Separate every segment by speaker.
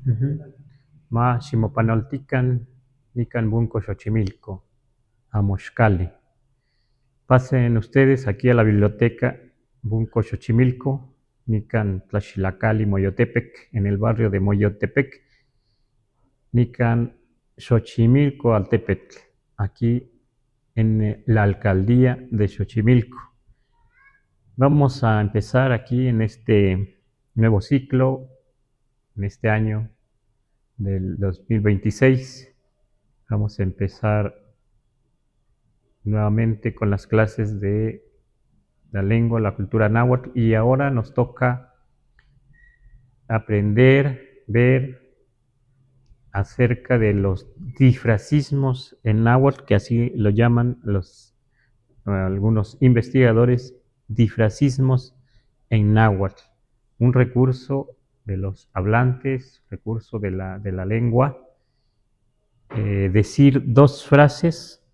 Speaker 1: Ujú. Ma ximopanoltican nican bunco Xochimilco, Amoxcali. Pasen ustedes aquí a la biblioteca Bunco Xochimilco, nican Tlaxilacali, Moyotepec, en el barrio de Moyotepec, nican Xochimilco Altepetl, aquí en la alcaldía de Xochimilco. Vamos a empezar aquí en este nuevo ciclo, en este año del 2026. Vamos a empezar nuevamente con las clases de la lengua, la cultura náhuatl, y ahora nos toca aprender, ver acerca de los difracismos en náhuatl, que así lo llaman algunos investigadores, difracismos en náhuatl, un recurso de los hablantes, recurso de la lengua, decir dos frases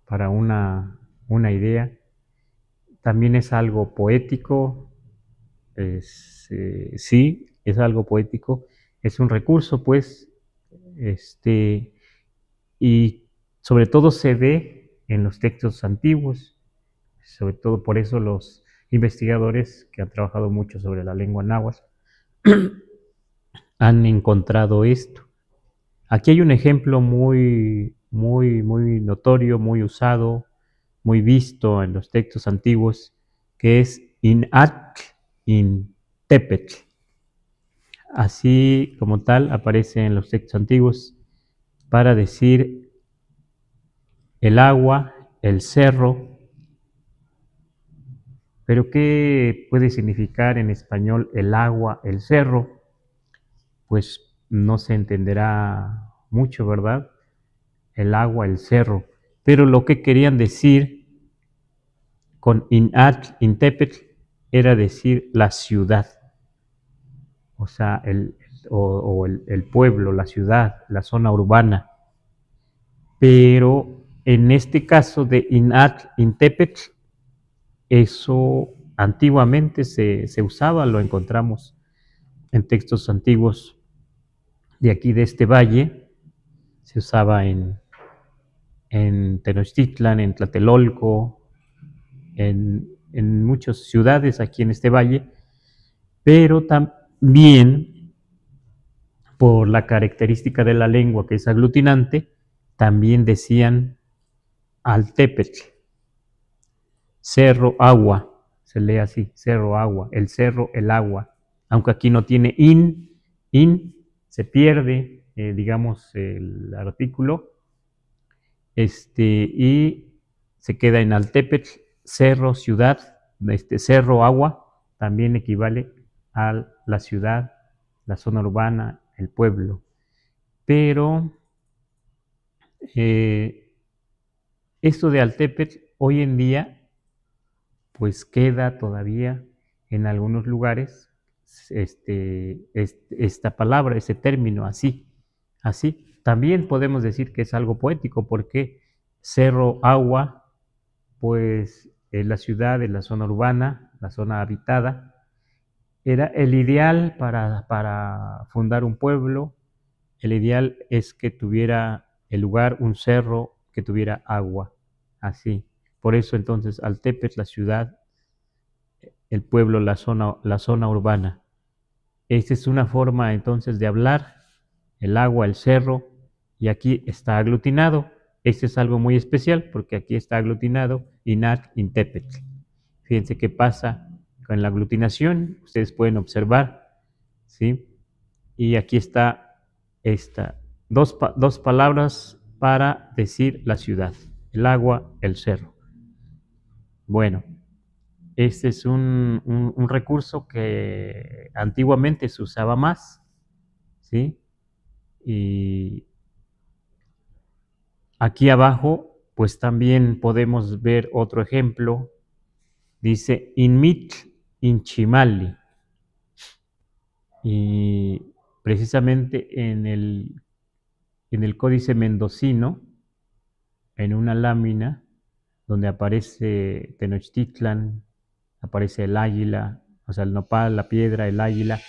Speaker 1: para una idea. También es algo poético, sí, es algo poético, es un recurso, pues, y sobre todo se ve en los textos antiguos, sobre todo por eso los investigadores que han trabajado mucho sobre la lengua náhuatl han encontrado esto. Aquí hay un ejemplo muy notorio, muy usado, muy visto en los textos antiguos, que es Inatl in Tepetl. Así como tal aparece en los textos antiguos para decir el agua, el cerro. Pero ¿qué puede significar en español el agua, el cerro? Pues no se entenderá mucho, ¿verdad? El agua, el cerro. Pero lo que querían decir con Inatl, Intepetl, era decir la ciudad, o sea, el pueblo, la ciudad, la zona urbana. Pero en este caso de Inatl, Intepetl, eso antiguamente se usaba, lo encontramos en textos antiguos de aquí, de este valle, se usaba en Tenochtitlan, en Tlatelolco, en muchas ciudades aquí en este valle, pero también por la característica de la lengua que es aglutinante, también decían Altepetl, cerro, agua, se lee así, cerro, agua, el cerro, el agua, aunque aquí no tiene in se pierde, digamos, el artículo, y se queda en Altepetl, cerro, ciudad, cerro, agua, también equivale a la ciudad, la zona urbana, el pueblo. Pero esto de Altepetl hoy en día pues queda todavía en algunos lugares esta palabra, ese término, así. También podemos decir que es algo poético porque cerro, agua, pues en la ciudad, en la zona urbana, la zona habitada, era el ideal para fundar un pueblo. El ideal es que tuviera el lugar un cerro que tuviera agua, así. Por eso entonces Altepetl, la ciudad, el pueblo, la zona urbana. Esta es una forma entonces de hablar, el agua, el cerro, y aquí está aglutinado. Este es algo muy especial porque aquí está aglutinado Inat, Intepetl. Fíjense qué pasa con la aglutinación, ustedes pueden observar, ¿sí? Y aquí está dos palabras para decir la ciudad, el agua, el cerro. Bueno, este es un recurso que antiguamente se usaba más, ¿sí? Y aquí abajo, pues también podemos ver otro ejemplo. Dice, Inmitl Inchimali. Y precisamente en el Códice Mendocino, en una lámina donde aparece Tenochtitlan, aparece el águila, o sea, el nopal, la piedra, el águila,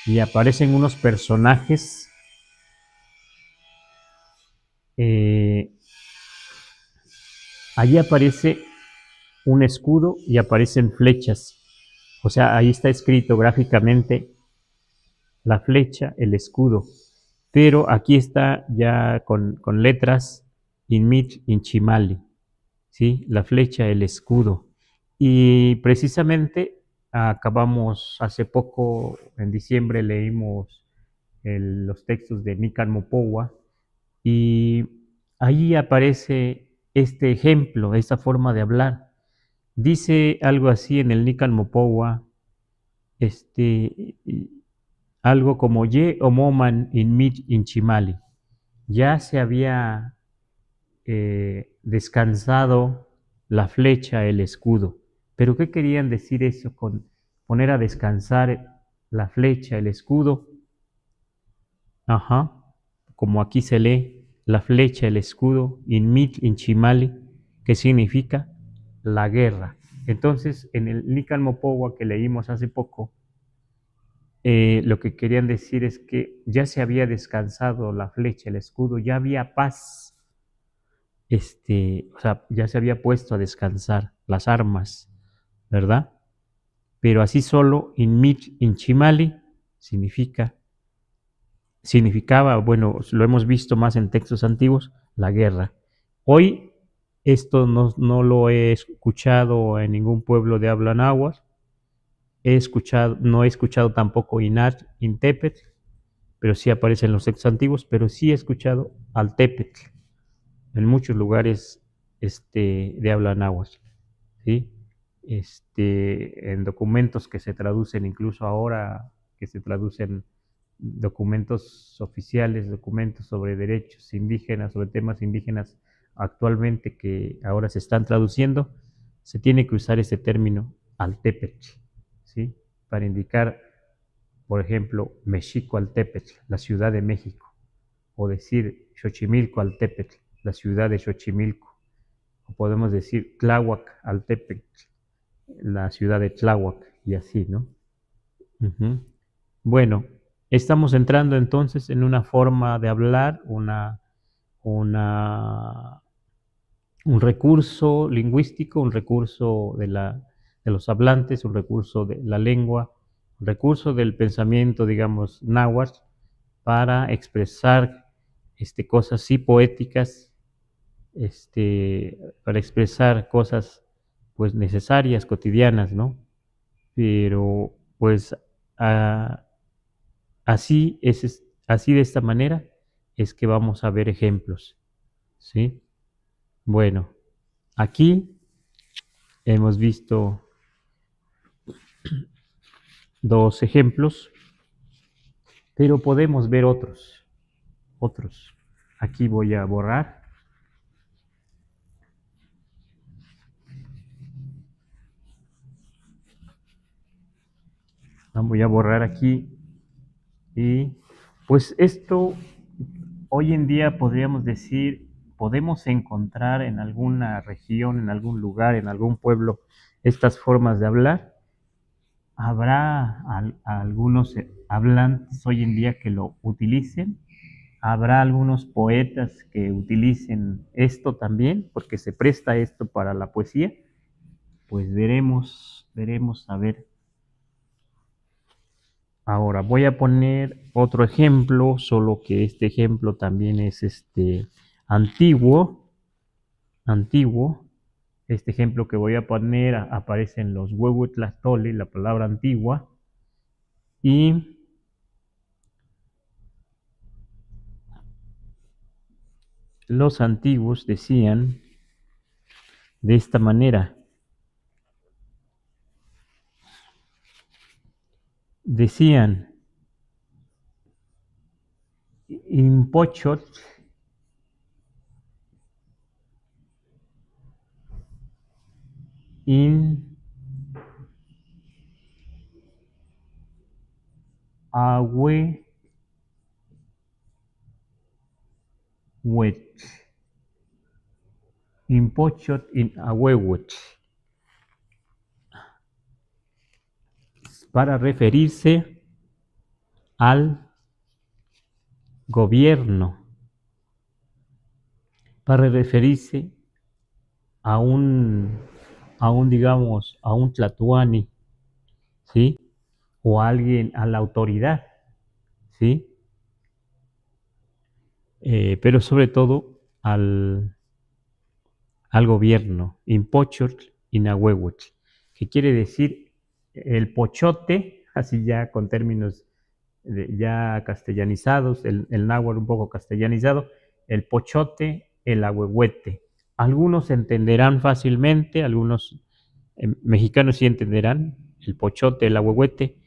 Speaker 1: y aparecen unos personajes. Allí aparece un escudo y aparecen flechas. O sea, ahí está escrito gráficamente la flecha, el escudo. Pero aquí está ya con letras Inmit Inchimali, ¿sí? La flecha, el escudo. Y precisamente acabamos hace poco, en diciembre, leímos los textos de Nican Mopowa y ahí aparece este ejemplo, esta forma de hablar. Dice algo así en el Nican Mopowa, algo como Ye Omoman in Mit Inchimali. Ya se había descansado la flecha, el escudo. Pero ¿qué querían decir eso con poner a descansar la flecha, el escudo? Ajá, como aquí se lee, la flecha, el escudo, in mit inchimali, que significa la guerra. Entonces, en el Nican Mopowa que leímos hace poco, lo que querían decir es que ya se había descansado la flecha, el escudo, ya había paz, o sea, ya se había puesto a descansar las armas, ¿verdad? Pero así solo, in mit inchimali, significaba, bueno, lo hemos visto más en textos antiguos, la guerra. Hoy esto no lo he escuchado en ningún pueblo de habla náhuatl, no he escuchado tampoco Inat, Intépetl, pero sí aparece en los textos antiguos, pero sí he escuchado Altépetl en muchos lugares de habla náhuatl, ¿sí? En documentos que se traducen incluso ahora, que se traducen documentos oficiales, documentos sobre derechos indígenas, sobre temas indígenas actualmente que ahora se están traduciendo, se tiene que usar este término Altépetl, ¿sí? Para indicar, por ejemplo, Mexico Altépetl, la Ciudad de México, o decir Xochimilco Altépetl, la ciudad de Xochimilco, o podemos decir Tláhuac Altépetl, la ciudad de Tláhuac, y así, ¿no? Uh-huh. Bueno, estamos entrando entonces en una forma de hablar, una, un recurso lingüístico, un recurso de los hablantes, un recurso de la lengua, un recurso del pensamiento, digamos, náhuatl, para expresar cosas sí poéticas, para expresar cosas pues necesarias, cotidianas, ¿no? Pero pues a, así de esta manera es que vamos a ver ejemplos, ¿sí? Bueno, aquí hemos visto dos ejemplos, pero podemos ver otros. Aquí voy a borrar. Voy a borrar aquí y pues esto hoy en día podríamos decir, podemos encontrar en alguna región, en algún lugar, en algún pueblo, estas formas de hablar. Habrá algunos hablantes hoy en día que lo utilicen. Habrá algunos poetas que utilicen esto también, porque se presta esto para la poesía. Pues veremos a ver. Ahora voy a poner otro ejemplo, solo que este ejemplo también es antiguo. Este ejemplo que voy a poner aparece en los Huehuetlactoli, la palabra antigua, y los antiguos decían de esta manera. Decían, impochot in ahuehuet. Impochot in ahuehuet. Para referirse al gobierno para referirse a digamos, a un tlatoani, ¿sí? O a alguien, a la autoridad, ¿sí? Pero sobre todo al gobierno, impochotl y nahuehuetl, que quiere decir el pochote, así ya con términos ya castellanizados, el náhuatl un poco castellanizado, el pochote, el ahuehuete. Algunos entenderán fácilmente, algunos mexicanos sí entenderán el pochote, el ahuehuete,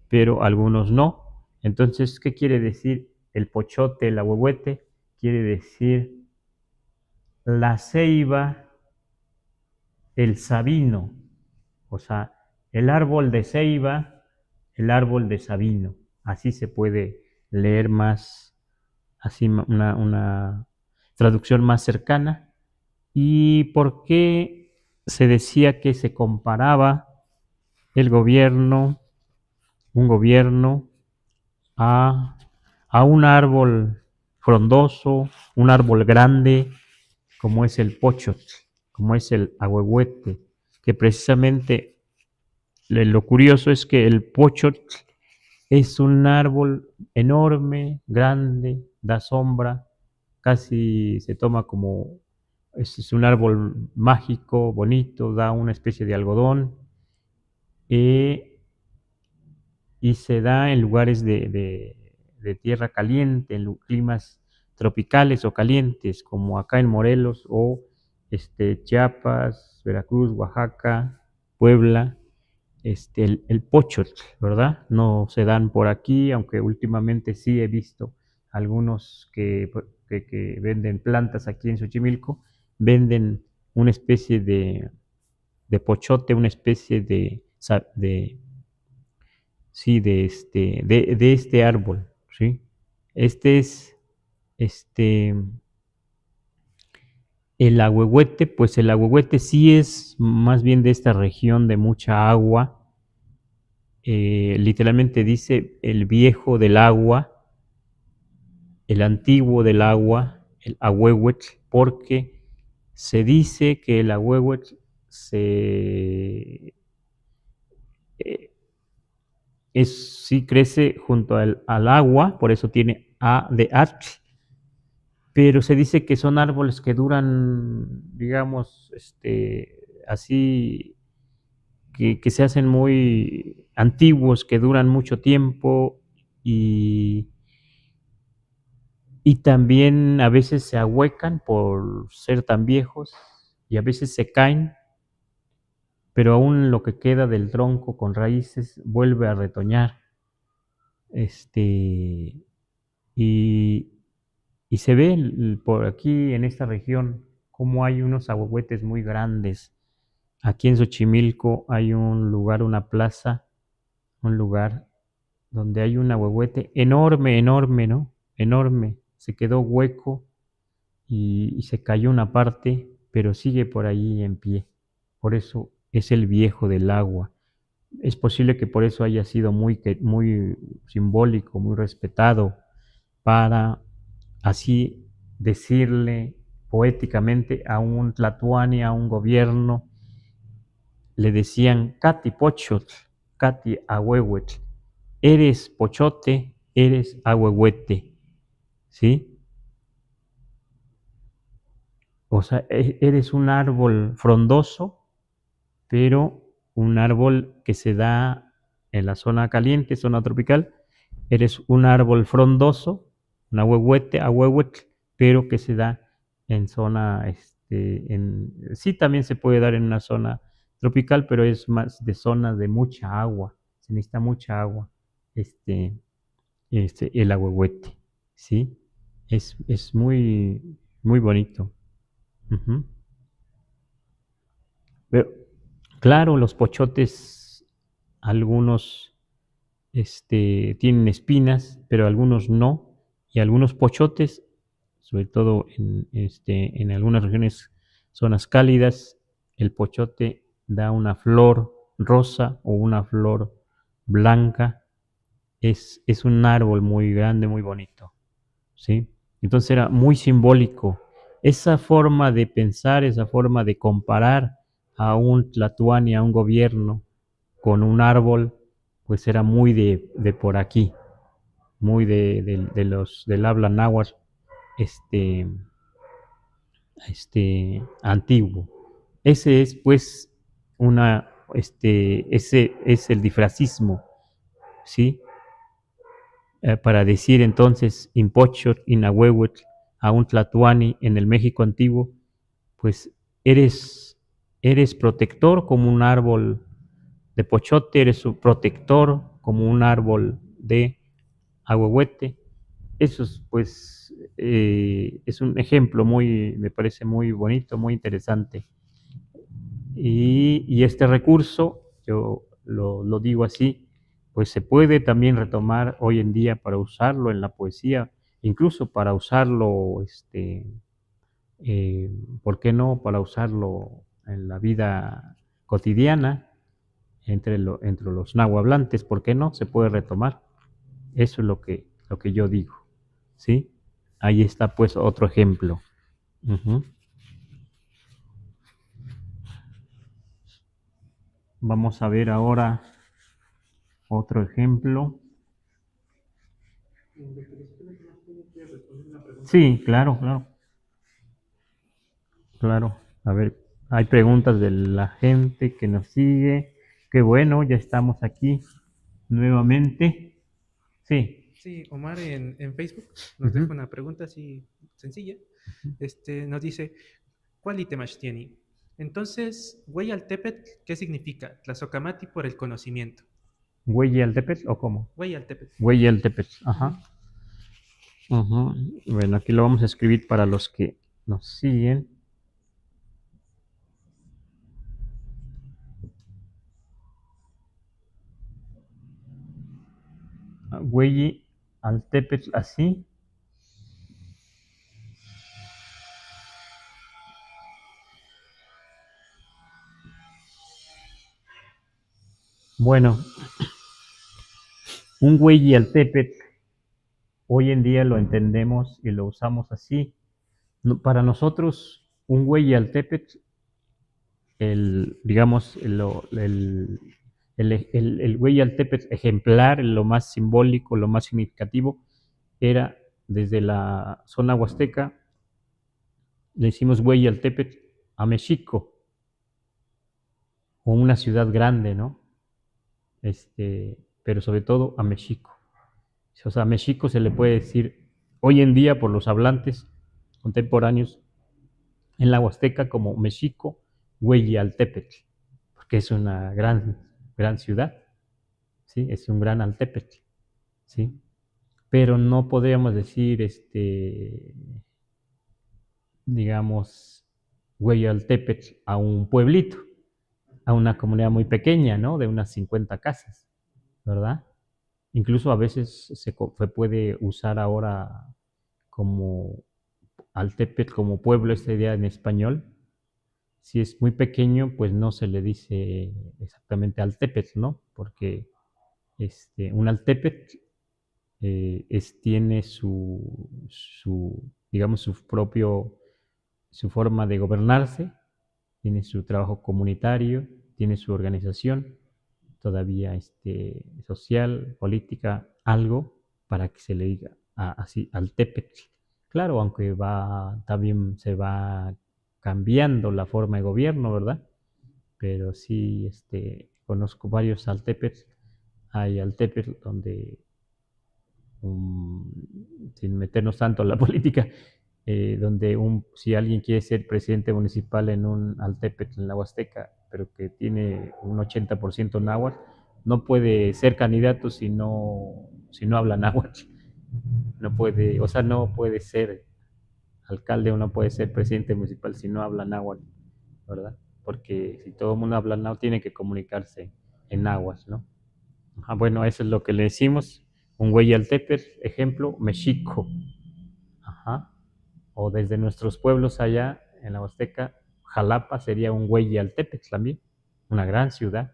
Speaker 1: pero algunos no. Entonces, ¿qué quiere decir el pochote, el ahuehuete? Quiere decir la ceiba, el sabino, o sea, el árbol de ceiba, el árbol de sabino. Así se puede leer más, así una traducción más cercana. ¿Y por qué se decía que se comparaba el gobierno, un gobierno, a, a un árbol frondoso, un árbol grande, como es el pochotl, como es el ahuehuete, que precisamente lo curioso es que el pochotl es un árbol enorme, grande, da sombra, casi se toma como, es un árbol mágico, bonito, da una especie de algodón, eh, y se da en lugares de tierra caliente, en climas tropicales o calientes, como acá en Morelos o Chiapas, Veracruz, Oaxaca, Puebla, el pochotl, ¿verdad? No se dan por aquí, aunque últimamente sí he visto algunos que venden plantas aquí en Xochimilco, venden una especie de pochote, una especie sí, de este árbol, ¿sí? Este es, este, el ahuehuete, pues el ahuehuete sí es más bien de esta región de mucha agua, literalmente dice el viejo del agua, el antiguo del agua, el ahuehuetl, porque se dice que el ahuehuetl eh, sí crece junto al agua, por eso tiene A de atl, pero se dice que son árboles que duran, digamos, así, que se hacen muy antiguos, que duran mucho tiempo y, y también a veces se ahuecan por ser tan viejos y a veces se caen, pero aún lo que queda del tronco con raíces vuelve a retoñar. Este, y, y se ve por aquí en esta región como hay unos ahuehuetes muy grandes. Aquí en Xochimilco hay un lugar, una plaza, un lugar donde hay un ahuehuete enorme, enorme, ¿no? Enorme. Se quedó hueco y se cayó una parte, pero sigue por ahí en pie. Por eso es el viejo del agua. Es posible que por eso haya sido muy simbólico, muy respetado, para así decirle poéticamente a un tlatoani, a un gobierno, le decían Cati Pochotl, Cati Ahuehuetl, eres pochote, eres ahuehuete, ¿sí? O sea, eres un árbol frondoso, pero un árbol que se da en la zona caliente, zona tropical. Eres un árbol frondoso, un ahuehuetl, pero que se da en zona, sí también se puede dar en una zona tropical, pero es más de zonas de mucha agua, se necesita mucha agua, este, el ahuehuete, ¿sí? Es muy, muy bonito. Ujú. Pero, claro, los pochotes, algunos tienen espinas, pero algunos no. Y algunos pochotes, sobre todo en algunas regiones, zonas cálidas, el pochote da una flor rosa o una flor blanca, es un árbol muy grande, muy bonito, ¿sí? Entonces era muy simbólico. Esa forma de pensar, esa forma de comparar a un tlatoani, a un gobierno, con un árbol, pues era muy de por aquí, muy del habla náhuatl, este, antiguo. Ese es pues ese es el difracismo, ¿sí? Para decir entonces impochot, inahuehuetl, a un tlatoani en el México antiguo, pues eres protector como un árbol de pochote, eres un protector como un árbol de ahuehuete. Eso es, pues, es un ejemplo me parece muy bonito, muy interesante. Y este recurso, yo lo digo así, pues se puede también retomar hoy en día para usarlo en la poesía, incluso para usarlo, eh, ¿por qué no? Para usarlo en la vida cotidiana, entre los nahuablantes, ¿por qué no? Se puede retomar. Eso es lo que yo digo, ¿sí? Ahí está pues otro ejemplo. Ujú. Vamos a ver ahora otro ejemplo. Sí, claro, claro, claro. A ver, hay preguntas de la gente que nos sigue. Qué bueno, ya estamos aquí nuevamente. Sí.
Speaker 2: Sí, Omar en Facebook nos deja
Speaker 1: Ujú.
Speaker 2: una pregunta así sencilla. Nos dice, ¿cuál itemach tiene? Entonces, Hueyaltepetl, ¿qué significa? Tlazocamati por el conocimiento.
Speaker 1: ¿Hueyaltepetl o cómo?
Speaker 2: Hueyaltepetl.
Speaker 1: Hueyaltepetl,
Speaker 2: Ujú.
Speaker 1: ajá. Ujú. Bueno, aquí lo vamos a escribir para los que nos siguen. Hueyaltepetl, así. Bueno, un Hueyaltepetl hoy en día lo entendemos y lo usamos así. Para nosotros, un Hueyaltepetl, digamos, el Hueyaltepetl ejemplar, lo más simbólico, lo más significativo, era desde la zona huasteca, le hicimos Hueyaltepetl a Mexico, o una ciudad grande, ¿no? Pero sobre todo a Mexico. O sea, a Mexico se le puede decir hoy en día por los hablantes contemporáneos en la Huasteca como Mexico Hueyaltepetl, porque es una gran ciudad, ¿sí? Es un gran Altepetl, ¿sí? Pero no podríamos decir, digamos, Hueyaltepetl a un pueblito, a una comunidad muy pequeña, ¿no? De unas 50 casas, ¿verdad? Incluso a veces se puede usar ahora como Altepetl como pueblo, esta idea en español. Si es muy pequeño, pues no se le dice exactamente Altepetl, ¿no? Porque un Altepetl tiene digamos, su forma de gobernarse, tiene su trabajo comunitario, tiene su organización, todavía social, política, algo para que se le diga así al Tepetl. Claro, aunque también se va cambiando la forma de gobierno, ¿verdad? Pero sí, conozco varios Altepetl. Hay Altepetl donde, sin meternos tanto en la política, donde si alguien quiere ser presidente municipal en un Altepetl en la Huasteca, pero que tiene un 80% náhuatl, no puede ser candidato si no habla náhuatl. No puede, o sea, no puede ser alcalde o no puede ser presidente municipal si no habla náhuatl, ¿verdad? Porque si todo el mundo habla náhuatl, tiene que comunicarse en náhuatl, ¿no? Bueno, eso es lo que le decimos. Un Hueyaltepetl, ejemplo, Mexico. Ajá. O desde nuestros pueblos allá en la Huasteca, Jalapa sería un Hueyaltepetl también, una gran ciudad.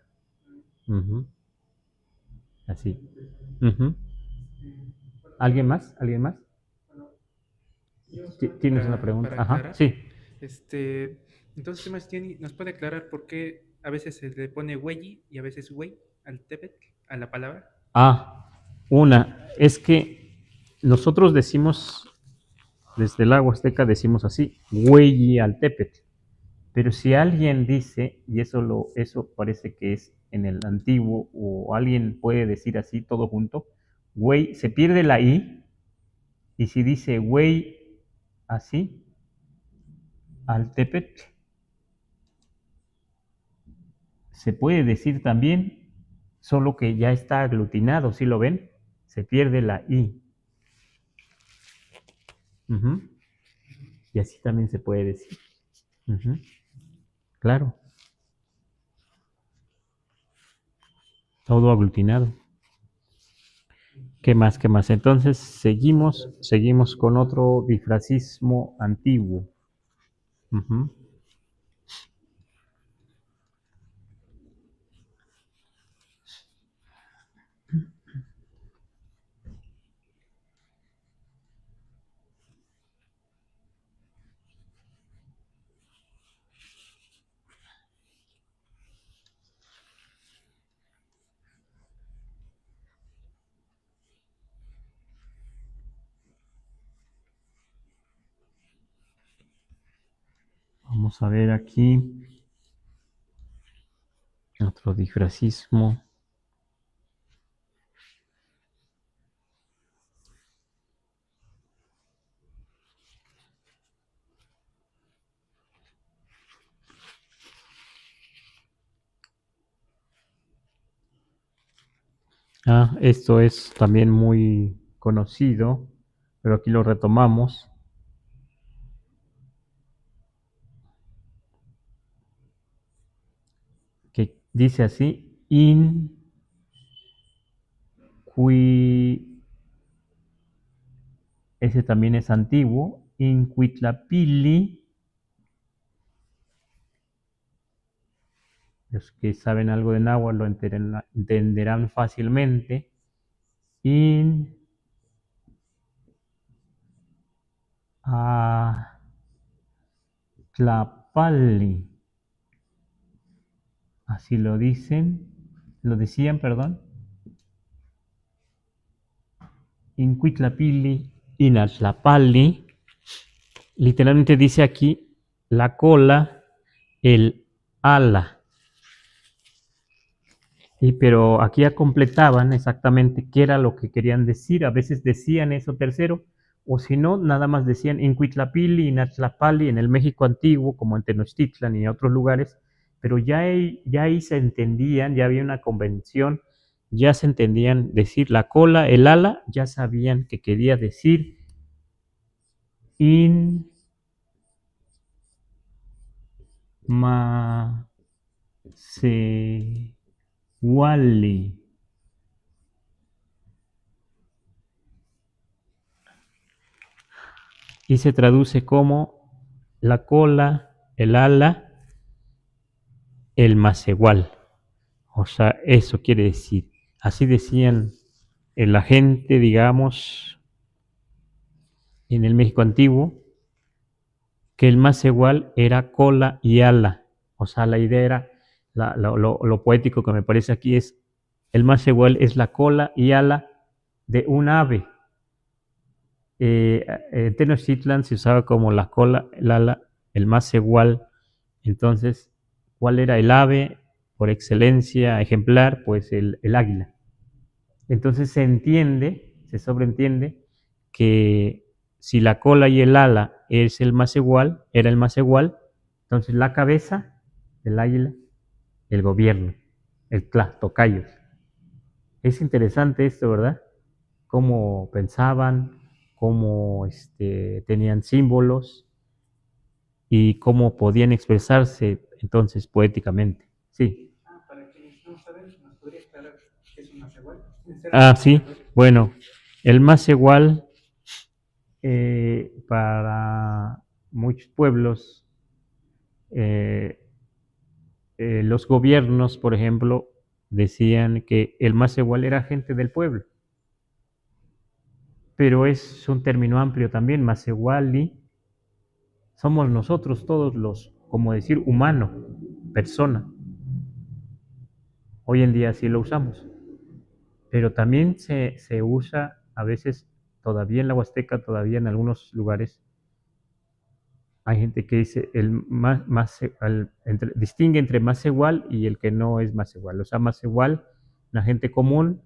Speaker 1: Ujú. Así. Ujú. ¿Alguien más? ¿Alguien más?
Speaker 2: Yo
Speaker 1: ¿Tienes una pregunta?
Speaker 2: para
Speaker 1: Ajá,
Speaker 2: aclarar,
Speaker 1: sí.
Speaker 2: entonces Sebastián nos puede aclarar por qué a veces se le pone güey y a veces güey al tepet, a la palabra.
Speaker 1: Es que nosotros decimos, desde el agua azteca decimos así, Hueyi al Tepet. Pero si alguien dice, y eso parece que es en el antiguo, o alguien puede decir así todo junto, güey, se pierde la I, y si dice güey así, al Tepet, se puede decir también, solo que ya está aglutinado, ¿sí lo ven? Se pierde la I. Ujú. Y así también se puede decir. Ujú. Claro, todo aglutinado. ¿Qué más? ¿Qué más? Entonces seguimos con otro difracismo antiguo. Ujú. Vamos a ver aquí otro difracismo. Esto es también muy conocido, pero aquí lo retomamos, que dice así, ese también es antiguo, Incuitlapili, los que saben algo de náhuatl lo entenderán fácilmente, In Tlapali, así lo decían, perdón, Incuitlapili, Inatlapali, literalmente dice aquí la cola, el ala, pero aquí ya completaban exactamente qué era lo que querían decir, a veces decían eso tercero, o si no, nada más decían Incuitlapili, Inatlapali, en el México antiguo, como en Tenochtitlan y en otros lugares, pero ya ahí se entendían, ya había una convención, ya se entendían decir la cola, el ala, ya sabían que quería decir in ma se wali. Y se traduce como la cola, el ala, el macehual. O sea, eso quiere decir. Así decían la gente, digamos, en el México antiguo, que el macehual era cola y ala. O sea, la idea era, lo poético que me parece aquí es, el macehual es la cola y ala de un ave. En Tenochtitlan se usaba como la cola, el ala, el macehual. Entonces, ¿cuál era el ave por excelencia ejemplar? Pues el águila. Entonces se sobreentiende que si la cola y el ala es era el macehual, entonces la cabeza del águila, el gobierno, el tlactocayos. Es interesante esto, ¿verdad? Cómo pensaban, cómo tenían símbolos y cómo podían expresarse entonces poéticamente. Sí.
Speaker 2: Para quienes no saben, ¿nos podría aclarar qué es un macehual?
Speaker 1: Sí. Bueno, el más igual para muchos pueblos, eh, los gobiernos, por ejemplo, decían que el más igual era gente del pueblo. pero es un término amplio también. Masewali somos nosotros todos los, como decir, humano, persona. Hoy en día sí lo usamos, pero también se usa a veces, todavía en la Huasteca, todavía en algunos lugares, hay gente que dice distingue entre más igual y el que no es más igual. O sea, más igual, la gente común,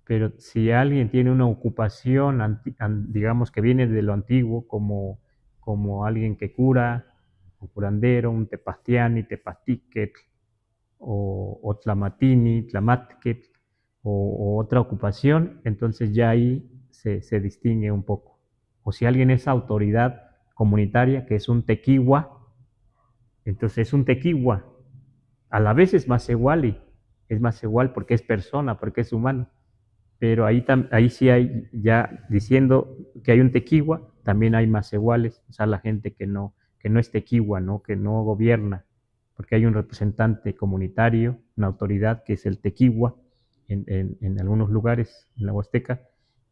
Speaker 1: pero si alguien tiene una ocupación, digamos, que viene de lo antiguo, como alguien que cura, un curandero, un tepastiani, tepastiquet, o tlamatini, tlamatquet, o otra ocupación, entonces ya ahí se distingue un poco. O si alguien es autoridad comunitaria, que es un tequiwa, entonces es un tequiwa. A la vez es más igual porque es persona, porque es humano. Pero ahí sí hay, ya diciendo que hay un tequiwa, también hay más iguales, o sea, la gente que no es tequiwa, ¿no? Que no gobierna, porque hay un representante comunitario, una autoridad que es el tequiwa en algunos lugares en la Huasteca,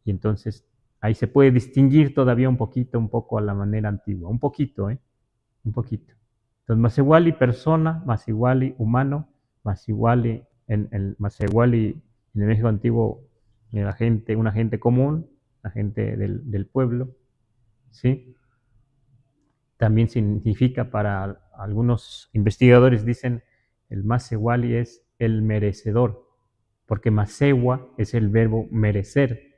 Speaker 1: y entonces ahí se puede distinguir todavía un poco a la manera antigua, un poquito, ¿eh? Un poquito. Entonces, más igual y persona, más igual y humano, más igual y más igual y en el México antiguo la gente, una gente común, la gente del pueblo, ¿sí? También significa para algunos investigadores dicen el Masewali es el merecedor, porque Masewa es el verbo merecer.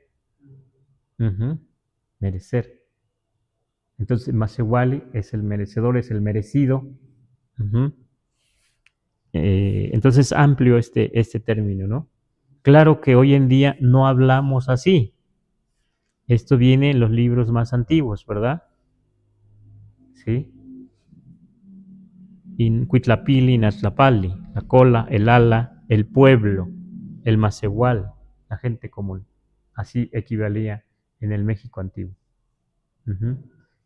Speaker 1: Merecer. Entonces Masewali es el merecedor, es el merecido. Entonces amplio este término, ¿no? Claro que hoy en día no hablamos así. Esto viene en los libros más antiguos, ¿verdad? ¿Sí? In Cuitlapili, Natlapali, la cola, el ala, el pueblo, el macehual, la gente común. Así equivalía en el México antiguo.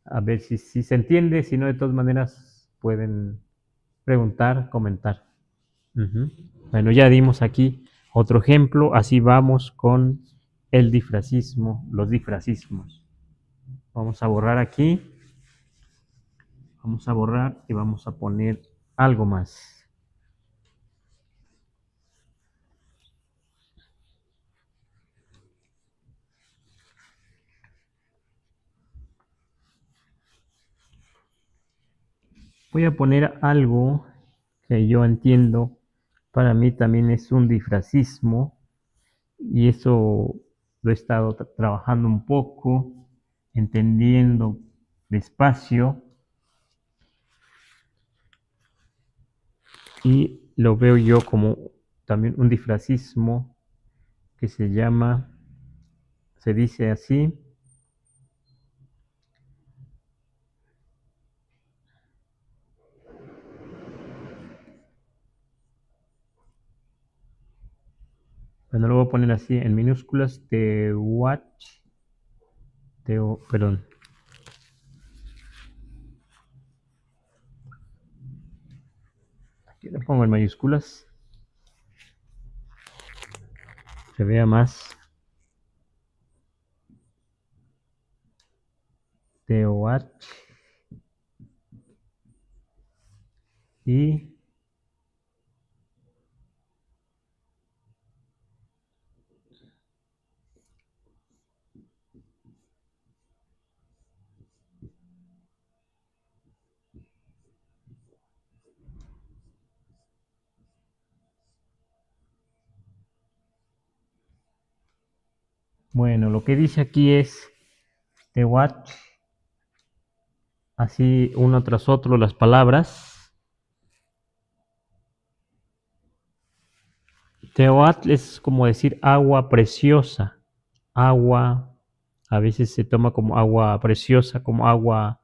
Speaker 1: A ver si se entiende, si no, de todas maneras pueden preguntar, comentar. Bueno, ya dimos aquí otro ejemplo, así vamos con el difracismo, los difracismos. Vamos a borrar aquí. Vamos a borrar y vamos a poner algo más. Voy a poner algo que yo entiendo, para mí también es un difracismo, y eso lo he estado trabajando un poco, entendiendo despacio, y lo veo yo como también un difracismo que se dice así: bueno, lo voy a poner así en minúsculas, perdón. Aquí lo pongo en mayúsculas, se vea más. Teoach y bueno, lo que dice aquí es Teoach, así uno tras otro las palabras. Teoat es como decir agua preciosa, agua, a veces se toma como agua preciosa, como agua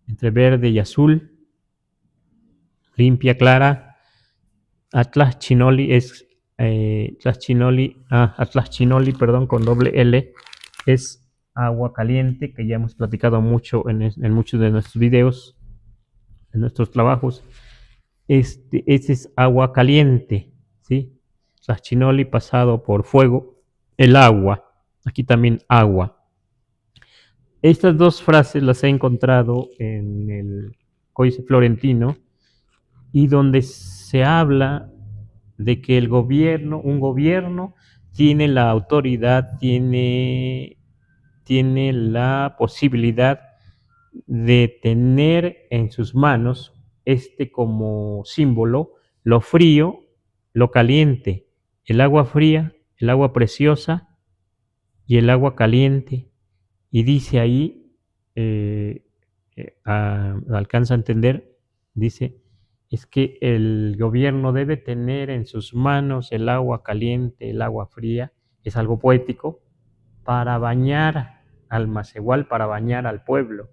Speaker 1: entre verde y azul, limpia, clara. Atlas Chinoli es Atlas Chinoli, perdón, con doble L, es agua caliente, que ya hemos platicado mucho en muchos de nuestros videos, en nuestros trabajos. Este es agua caliente, ¿sí? Tlaschinoli pasado por fuego, el agua, aquí también agua. Estas dos frases las he encontrado en el Códice Florentino y donde se habla de que un gobierno tiene la autoridad, tiene la posibilidad de tener en sus manos como símbolo lo frío, lo caliente, el agua fría, el agua preciosa y el agua caliente. Y dice ahí, alcanza a entender, dice, es que el gobierno debe tener en sus manos el agua caliente, el agua fría, es algo poético, para bañar al Macehual, para bañar al pueblo.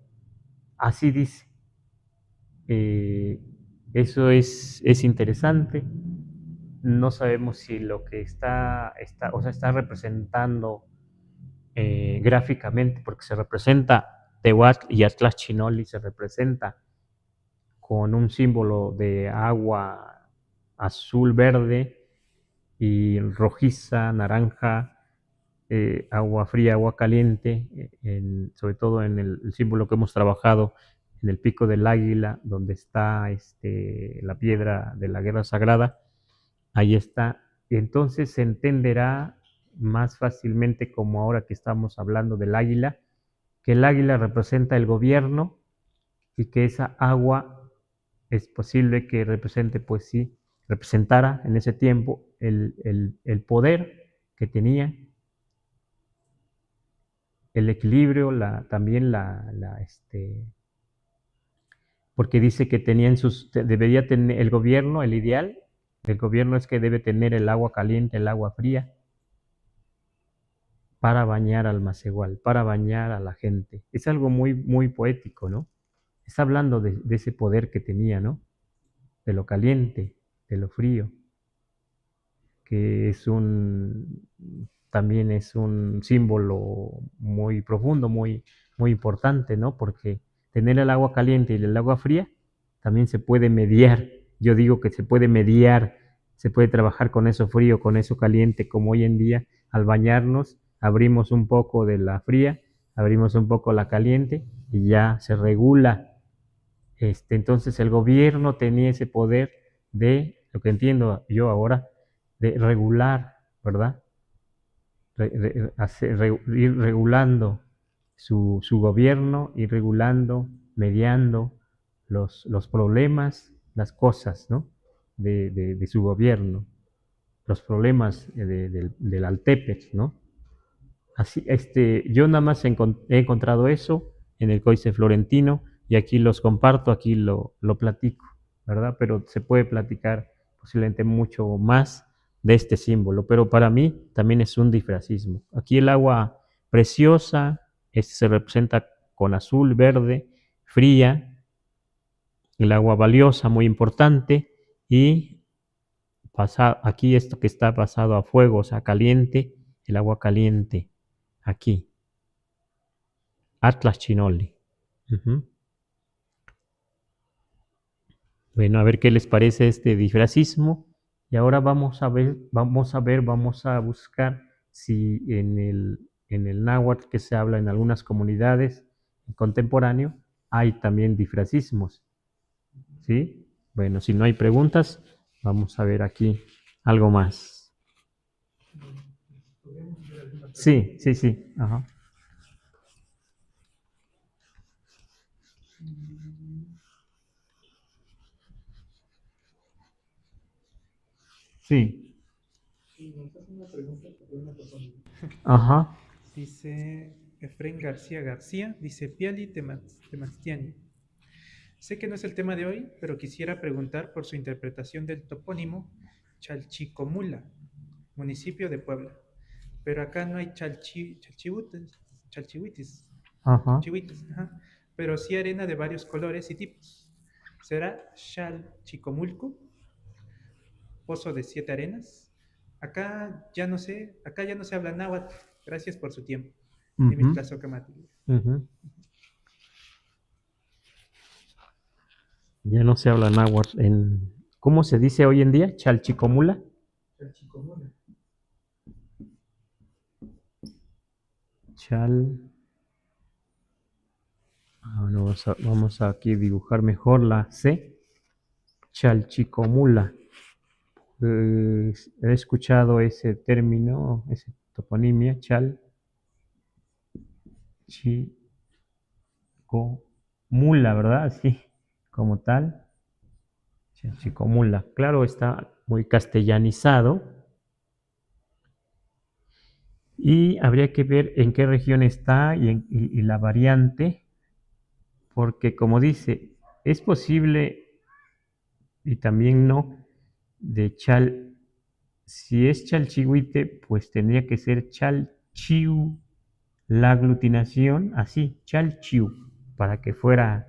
Speaker 1: Así dice. Eh, Eso es interesante. No sabemos si lo que está representando gráficamente, porque se representa Tehuatl y Atlas-Chinoli, se representa con un símbolo de agua azul, verde y rojiza, naranja, agua fría, agua caliente, sobre todo en el símbolo que hemos trabajado en el pico del águila, donde está la piedra de la guerra sagrada, ahí está. Entonces se entenderá más fácilmente, como ahora que estamos hablando del águila, que el águila representa el gobierno y que esa agua es posible que represente, pues sí, representara en ese tiempo el poder que tenía, el equilibrio, también porque dice que debería tener el gobierno, el ideal del gobierno es que debe tener el agua caliente, el agua fría, para bañar al Macehual, para bañar a la gente. Es algo muy, muy poético, ¿no? Está hablando de ese poder que tenía, ¿no? De lo caliente, de lo frío, que también es un símbolo muy profundo, muy, muy importante, ¿no? Porque tener el agua caliente y el agua fría también se puede mediar. Yo digo que se puede mediar, se puede trabajar con eso frío, con eso caliente, como hoy en día al bañarnos abrimos un poco de la fría, abrimos un poco la caliente y ya se regula. Entonces el gobierno tenía ese poder lo que entiendo yo ahora, de regular, ¿verdad? Ir regulando su gobierno, ir regulando, mediando los problemas, las cosas, ¿no? De su gobierno, los problemas del Altepetl, ¿no? Así, yo nada más he encontrado eso en el Códice Florentino y aquí los comparto, aquí lo platico, ¿verdad? Pero se puede platicar posiblemente mucho más de este símbolo, pero para mí también es un difracismo. Aquí el agua preciosa se representa con azul, verde, fría, el agua valiosa, muy importante, y aquí esto que está pasado a fuego, o sea, caliente, el agua caliente, aquí, Atlas-Chinoli. Uh-huh. Bueno, a ver qué les parece este disfracismo. Y ahora vamos a buscar si en el náhuatl que se habla en algunas comunidades contemporáneo hay también disfracismos. ¿Sí? Bueno, si no hay preguntas, vamos a ver aquí algo más. Sí, sí, sí. Ajá. Sí. Ajá.
Speaker 2: Dice Efren García García, dice Piali Temastiani. Sé que no es el tema de hoy, pero quisiera preguntar por su interpretación del topónimo Chalchicomula, municipio de Puebla. Pero acá no hay chalchihuites,
Speaker 1: Ajá.
Speaker 2: ajá, pero sí arena de varios colores y tipos. ¿Será Chalchicomulco, pozo de 7 arenas? Acá ya no se habla náhuatl. Gracias por su tiempo.
Speaker 1: Uh-huh. Uh-huh. Ya no se habla náhuatl. ¿Cómo se dice hoy en día? ¿Chalchicomula?
Speaker 2: Chalchicomula.
Speaker 1: Chal. Bueno, vamos a aquí dibujar mejor la C. Chalchicomula. He escuchado ese término, esa toponimia, chalchicomula, ¿verdad? Sí, como tal. Chalchicomula. Claro, está muy castellanizado y habría que ver en qué región está y la variante, porque como dice, es posible y también no, de si es chalchihuite, pues tendría que ser chalchiu, la aglutinación, así, chalchiu, para que fuera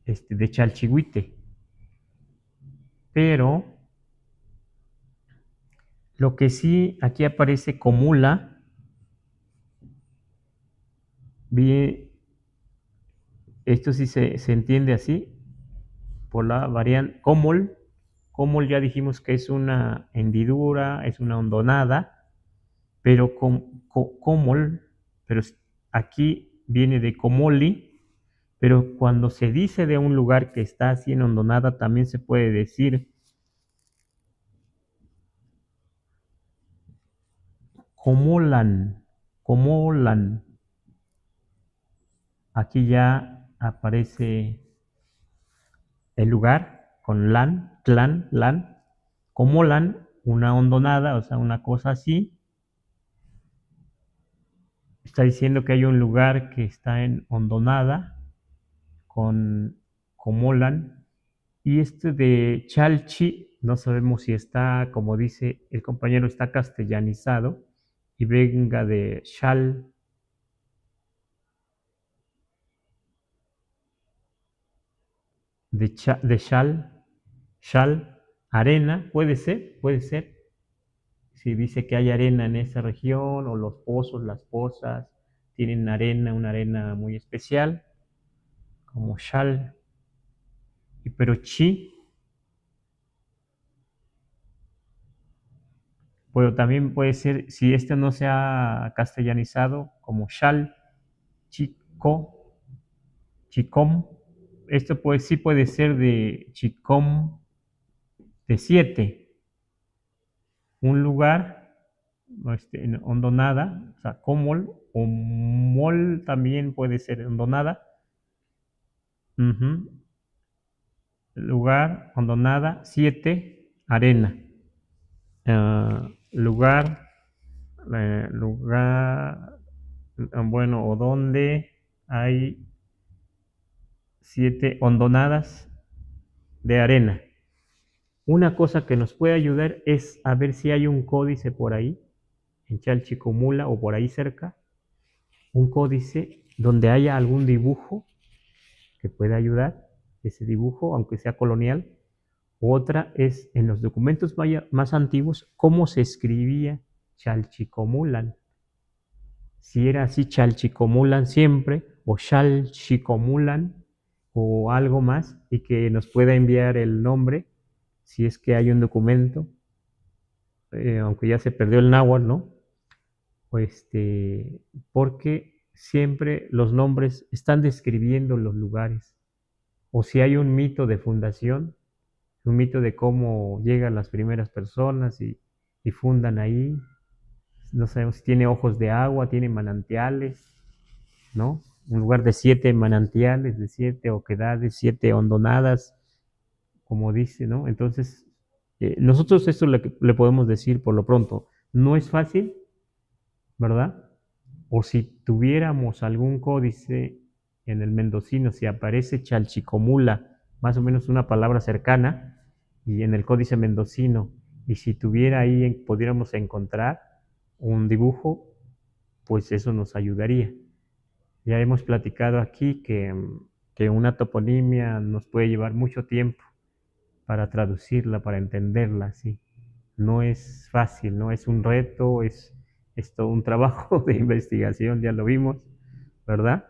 Speaker 1: de chalchihuite. Pero lo que sí aquí aparece comula, esto sí se entiende así, por la variante comol. Comol ya dijimos que es una hendidura, es una hondonada, pero comol, pero aquí viene de comoli, pero cuando se dice de un lugar que está así en hondonada, también se puede decir comolan, comolan. Aquí ya aparece el lugar con lan, clan, lan, comolan, una hondonada, o sea, una cosa así. Está diciendo que hay un lugar que está en hondonada con comolan. Y este de Chalchi, no sabemos si está, como dice el compañero, está castellanizado y venga de Shal, de Shal, arena, puede ser, si dice que hay arena en esa región, o los pozos, las pozas, tienen arena, una arena muy especial, como Shal, pero Chi. Pero también puede ser, si este no se ha castellanizado, como Shal, Chico, Chicom. Esto pues sí puede ser de Chicom, de 7. Un lugar, en hondonada, o sea, Comol, o Mol también puede ser hondonada. Ujú. Lugar, hondonada, 7, arena. Lugar, lugar, bueno, o donde hay 7 hondonadas de arena. Una cosa que nos puede ayudar es a ver si hay un códice por ahí, en Chalchicomula o por ahí cerca, un códice donde haya algún dibujo que pueda ayudar, ese dibujo, aunque sea colonial. Otra es en los documentos más antiguos, cómo se escribía Chalchicomulan. Si era así Chalchicomulan siempre, o Chalchicomulan, o algo más, y que nos pueda enviar el nombre, si es que hay un documento, aunque ya se perdió el náhuatl, ¿no? Porque siempre los nombres están describiendo los lugares, o si hay un mito de fundación, un mito de cómo llegan las primeras personas y fundan ahí. No sabemos si tiene ojos de agua, tiene manantiales, ¿no? Un lugar de 7 manantiales, de 7 oquedades, 7 hondonadas, como dice, ¿no? Entonces, nosotros esto le podemos decir por lo pronto. No es fácil, ¿verdad? O si tuviéramos algún códice en el mendocino, si aparece Chalchicomula, más o menos una palabra cercana, y en el códice mendocino, y si tuviera ahí, pudiéramos encontrar un dibujo, pues eso nos ayudaría. Ya hemos platicado aquí que una toponimia nos puede llevar mucho tiempo para traducirla, para entenderla, sí. No es fácil, no es un reto, es todo un trabajo de investigación, ya lo vimos, ¿verdad?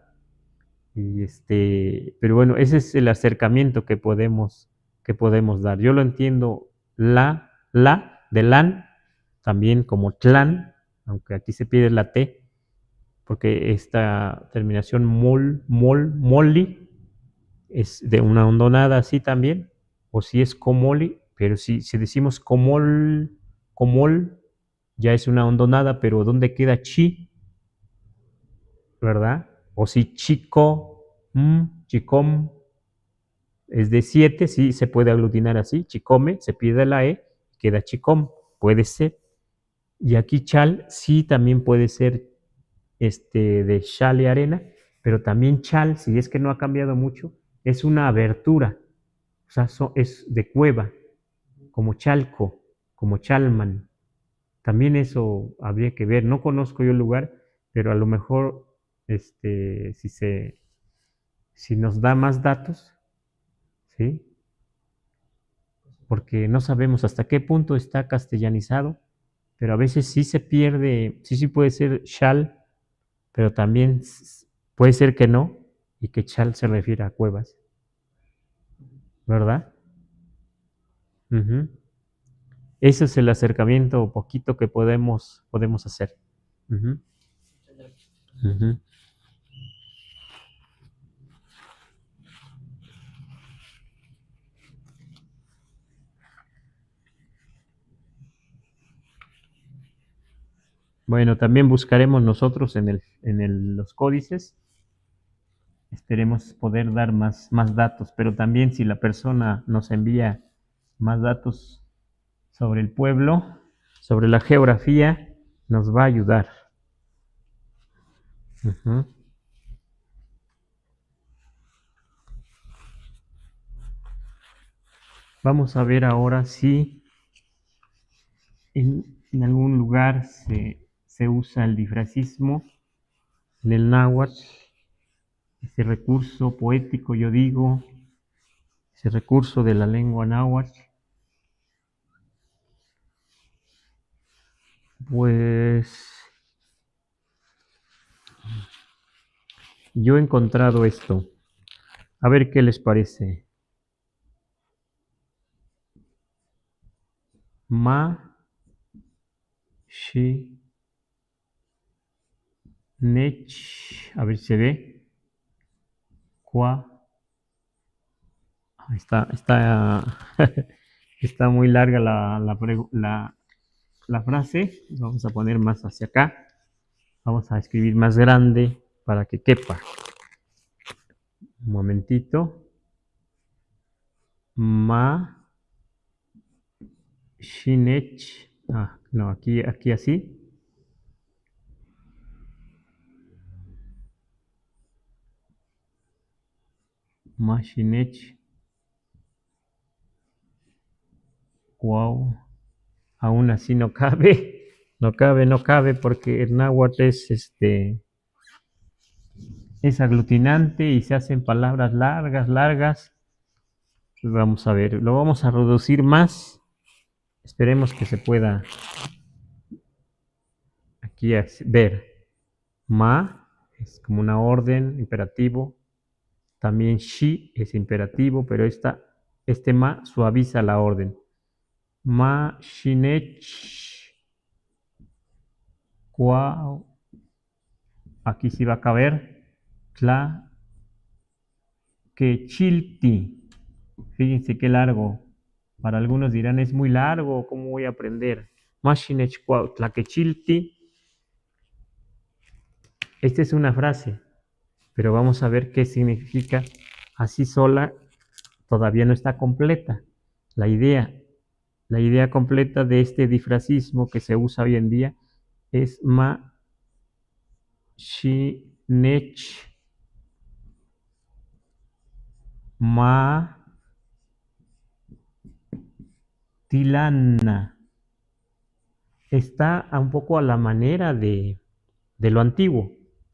Speaker 1: Pero bueno, ese es el acercamiento que podemos dar. Yo lo entiendo la, de lan, también como tlan, aunque aquí se pide la T, porque esta terminación moli es de una hondonada así también, o si es comoli, pero si decimos comol, ya es una hondonada, pero ¿dónde queda chi? ¿Verdad? O si chico, chicom, es de 7, sí se puede aglutinar así, chicome, se pierde la E, queda chicom, puede ser. Y aquí chal sí también puede ser de chal y arena, pero también chal, si es que no ha cambiado mucho, es una abertura, o sea, es de cueva, como chalco, como chalman. También eso habría que ver. No conozco yo el lugar, pero a lo mejor si nos da más datos, ¿sí? Porque no sabemos hasta qué punto está castellanizado, pero a veces sí se pierde, sí puede ser chal, pero también puede ser que no, y que chal se refiere a cuevas, ¿verdad? Ujú. Ese es el acercamiento poquito que podemos hacer. Ujú, ujú. Bueno, también buscaremos nosotros los códices, esperemos poder dar más datos, pero también si la persona nos envía más datos sobre el pueblo, sobre la geografía, nos va a ayudar. Ujú. Vamos a ver ahora si en algún lugar se usa el difracismo en el náhuatl, ese recurso poético, yo digo, ese recurso de la lengua náhuatl. Pues yo he encontrado esto. A ver qué les parece. Ma, shi, nech. A ver si se ve. Qua. Está, está muy larga la frase. Vamos a poner más hacia acá. Vamos a escribir más grande para que quepa. Un momentito. Ma, shinech. Ah, no, aquí así. Ma, shinech. Wow. Aún así no cabe. No cabe porque el náhuatl es aglutinante y se hacen palabras largas. Vamos a ver, lo vamos a reducir más. Esperemos que se pueda aquí ver. Ma es como una orden, imperativo. También shi es imperativo, pero este ma suaviza la orden. Ma shinech qua. Aquí sí va a caber. Tla que chilti. Fíjense qué largo. Para algunos dirán, es muy largo, ¿cómo voy a aprender? Mashinech qua tlaquechilti. Esta es una frase, pero vamos a ver qué significa. Así sola todavía no está completa. La idea completa de este difracismo que se usa hoy en día es mashinech ma tilana. Está un poco a la manera de lo antiguo.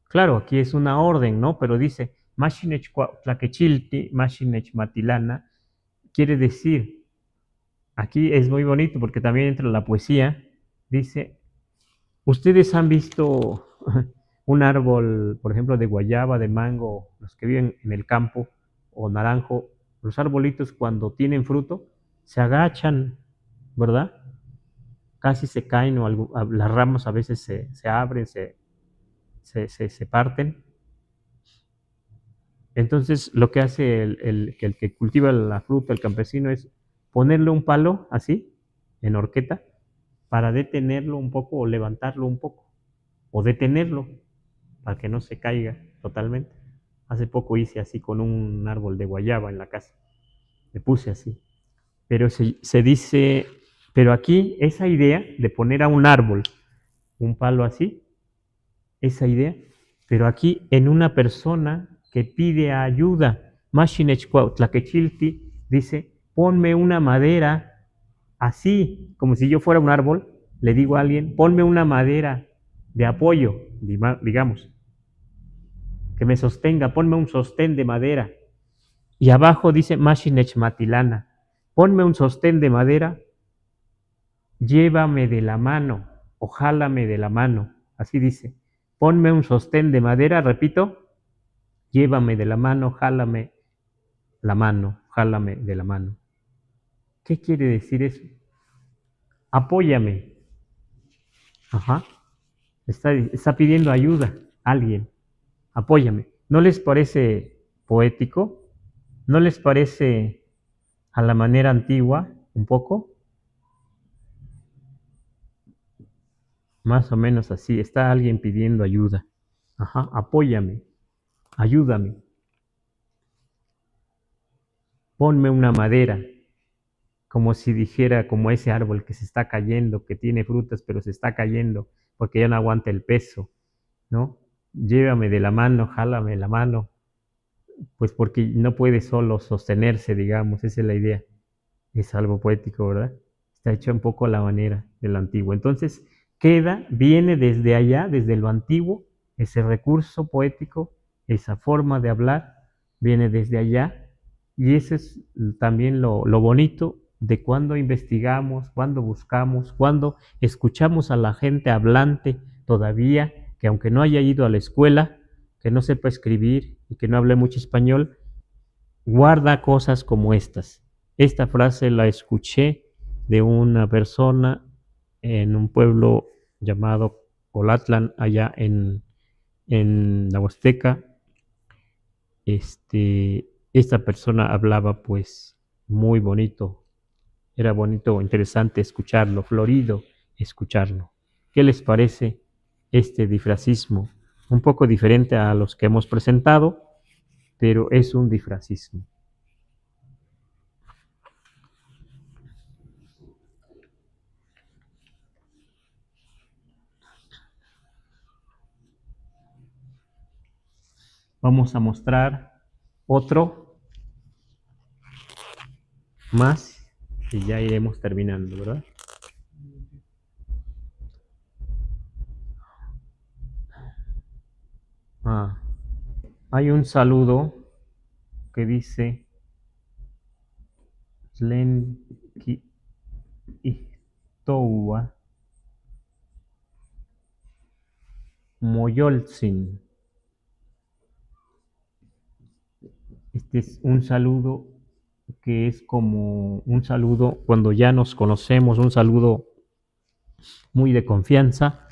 Speaker 1: Claro, aquí es una orden, ¿no? Pero dice, Mashinech tlaquechilti, Mashinech matilana, quiere decir, aquí es muy bonito porque también entra la poesía, dice, ustedes han visto un árbol, por ejemplo, de guayaba, de mango, los que viven en el campo, o naranjo, los arbolitos cuando tienen fruto, se agachan, ¿verdad? Casi se caen o las ramas a veces se abren, se parten. Entonces lo que hace el que cultiva la fruta, el campesino, es ponerle un palo así, en horqueta, para detenerlo un poco o levantarlo un poco, o detenerlo para que no se caiga totalmente. Hace poco hice así con un árbol de guayaba en la casa, le puse así. Pero se dice, pero aquí esa idea de poner a un árbol un palo así, esa idea, pero aquí en una persona que pide ayuda, Mashinechcuautlaquechilti dice, ponme una madera así, como si yo fuera un árbol, le digo a alguien, ponme una madera de apoyo, digamos, que me sostenga, ponme un sostén de madera. Y abajo dice Mashinech Matilana, ponme un sostén de madera, llévame de la mano, o jálame de la mano, así dice. Ponme un sostén de madera, repito, llévame de la mano, jálame de la mano. ¿Qué quiere decir eso? Apóyame. Ajá. Está pidiendo ayuda a alguien. Apóyame. ¿No les parece poético? ¿No les parece a la manera antigua un poco? Más o menos así. Está alguien pidiendo ayuda. Ajá. Apóyame. Ayúdame. Ponme una madera. Como si dijera, como ese árbol que se está cayendo, que tiene frutas, pero se está cayendo porque ya no aguanta el peso, ¿no? Llévame de la mano, jálame la mano, pues porque no puede solo sostenerse, digamos, esa es la idea. Es algo poético, ¿verdad? Está hecho un poco a la manera del antiguo. Entonces, viene desde allá, desde lo antiguo, ese recurso poético, esa forma de hablar, viene desde allá, y ese es también lo bonito de cuando investigamos, cuando buscamos, cuando escuchamos a la gente hablante todavía, que aunque no haya ido a la escuela, que no sepa escribir y que no hable mucho español, guarda cosas como estas. Esta frase la escuché de una persona en un pueblo llamado Colatlan, allá en la Huasteca. Esta persona hablaba pues muy bonito, era bonito, interesante escucharlo, florido escucharlo. ¿Qué les parece este difracismo? Un poco diferente a los que hemos presentado, pero es un difracismo. Vamos a mostrar otro más y ya iremos terminando, ¿verdad? Hay un saludo que dice Tlenki Ihtowa Moyolzin. Este es un saludo que es como un saludo cuando ya nos conocemos, un saludo muy de confianza,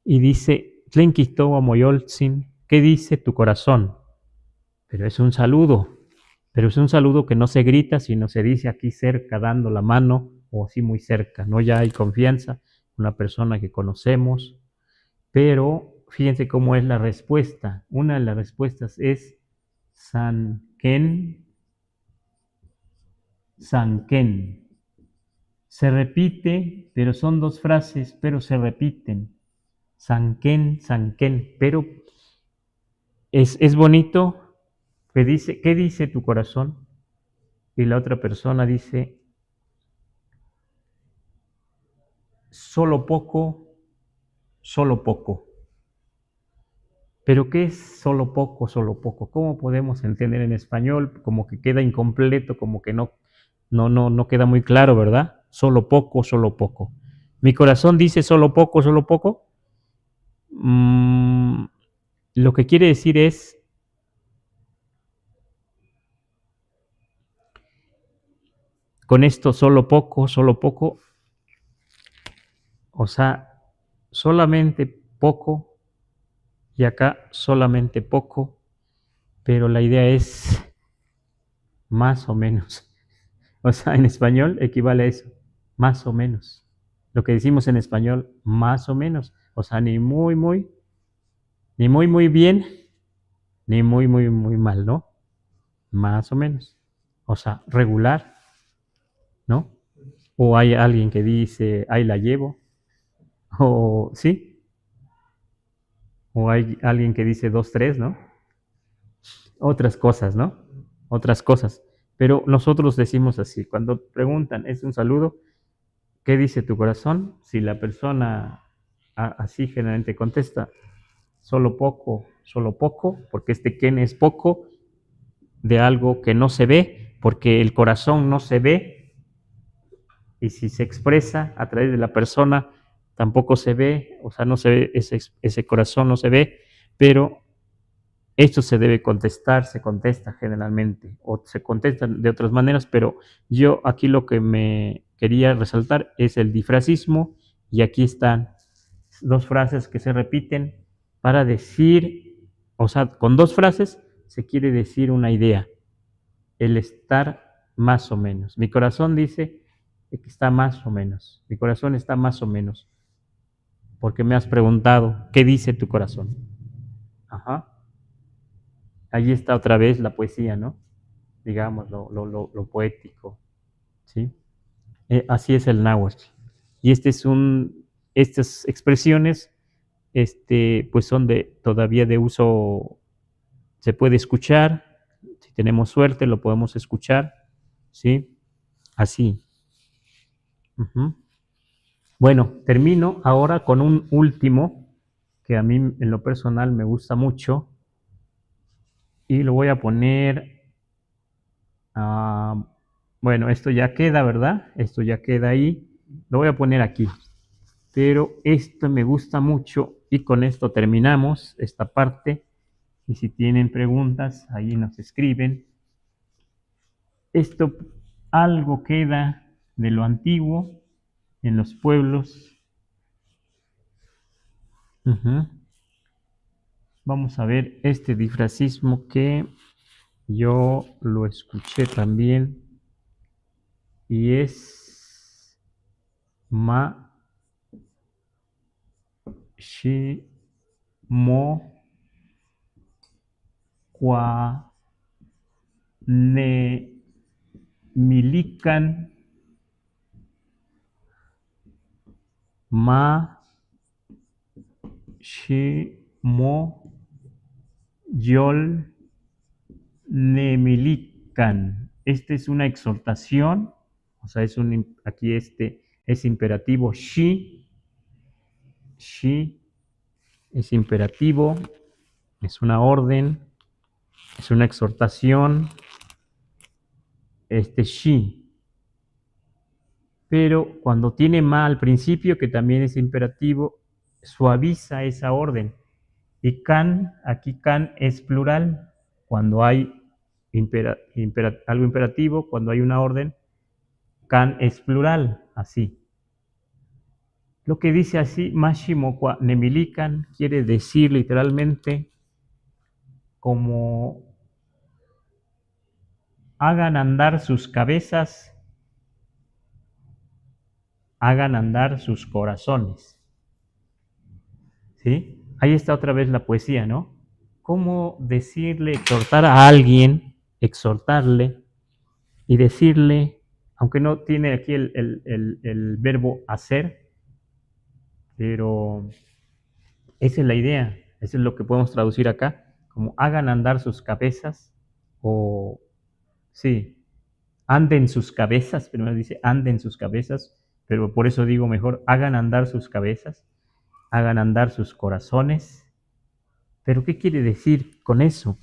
Speaker 1: y dice Tlenki Ihtowa Moyolzin, ¿qué dice tu corazón? Pero es un saludo, que no se grita, sino se dice aquí cerca, dando la mano, o así muy cerca, ¿no? Ya hay confianza, una persona que conocemos, pero fíjense cómo es la respuesta. Una de las respuestas es Sanken, Sanken. Se repite, pero son dos frases, pero se repiten. Sanken, Sanken, pero es bonito. ¿Qué dice tu corazón? Y la otra persona dice, solo poco, solo poco. Pero ¿qué es solo poco, solo poco? ¿Cómo podemos entender en español? Como que queda incompleto, como que no queda muy claro, ¿verdad? Solo poco, solo poco. Mi corazón dice solo poco, solo poco. Lo que quiere decir es, con esto solo poco, o sea, solamente poco y acá solamente poco, pero la idea es más o menos. O sea, en español equivale a eso, más o menos. Lo que decimos en español, más o menos. O sea, ni muy bien, ni muy mal, ¿no? Más o menos. O sea, regular, ¿no? O hay alguien que dice, ahí la llevo, o sí, o hay alguien que dice dos, tres, ¿no? Otras cosas, ¿no? Otras cosas. Pero nosotros decimos así, cuando preguntan, ¿es un saludo? ¿Qué dice tu corazón? Si la persona así generalmente contesta, solo poco, porque este ken es poco de algo que no se ve, porque el corazón no se ve, y si se expresa a través de la persona, tampoco se ve, o sea, no se ve, ese corazón no se ve, pero esto se debe contestar, se contesta generalmente, o se contesta de otras maneras, pero yo aquí lo que me quería resaltar es el difrasismo, y aquí están dos frases que se repiten para decir, o sea, con dos frases se quiere decir una idea, el estar más o menos. Mi corazón dice que está más o menos, mi corazón está más o menos, porque me has preguntado, ¿qué dice tu corazón? Ajá. Allí está otra vez la poesía, ¿no? Digamos, lo poético, ¿sí? Así es el náhuatl. Y estas expresiones, pues son todavía de uso, se puede escuchar, si tenemos suerte lo podemos escuchar, ¿sí? Así. Uh-huh. Bueno, termino ahora con un último que a mí en lo personal me gusta mucho y lo voy a poner. Bueno, esto ya queda, ¿verdad? Esto ya queda ahí. Lo voy a poner aquí. Pero esto me gusta mucho y con esto terminamos esta parte. Y si tienen preguntas, ahí nos escriben. Esto algo queda de lo antiguo en los pueblos. Vamos a ver este difrasismo que yo lo escuché también y es ma shi mo kwa ne milikan ma shi mo yol ne milikan. Esta es una exhortación, o sea, aquí es imperativo shi es imperativo, es una orden, es una exhortación, shi. Pero cuando tiene ma al principio, que también es imperativo, suaviza esa orden. Y aquí can es plural. Cuando hay algo imperativo, cuando hay una orden, can es plural, así. Lo que dice así, mashimo qua nemilikan, quiere decir literalmente como hagan andar sus cabezas, hagan andar sus corazones. ¿Sí? Ahí está otra vez la poesía, ¿no? ¿Cómo decirle, exhortar a alguien, exhortarle y decirle, aunque no tiene aquí el verbo hacer, pero esa es la idea, eso es lo que podemos traducir acá, como hagan andar sus cabezas, o sí, anden sus cabezas, primero dice anden sus cabezas, pero por eso digo mejor, hagan andar sus cabezas, hagan andar sus corazones. ¿Pero qué quiere decir con eso?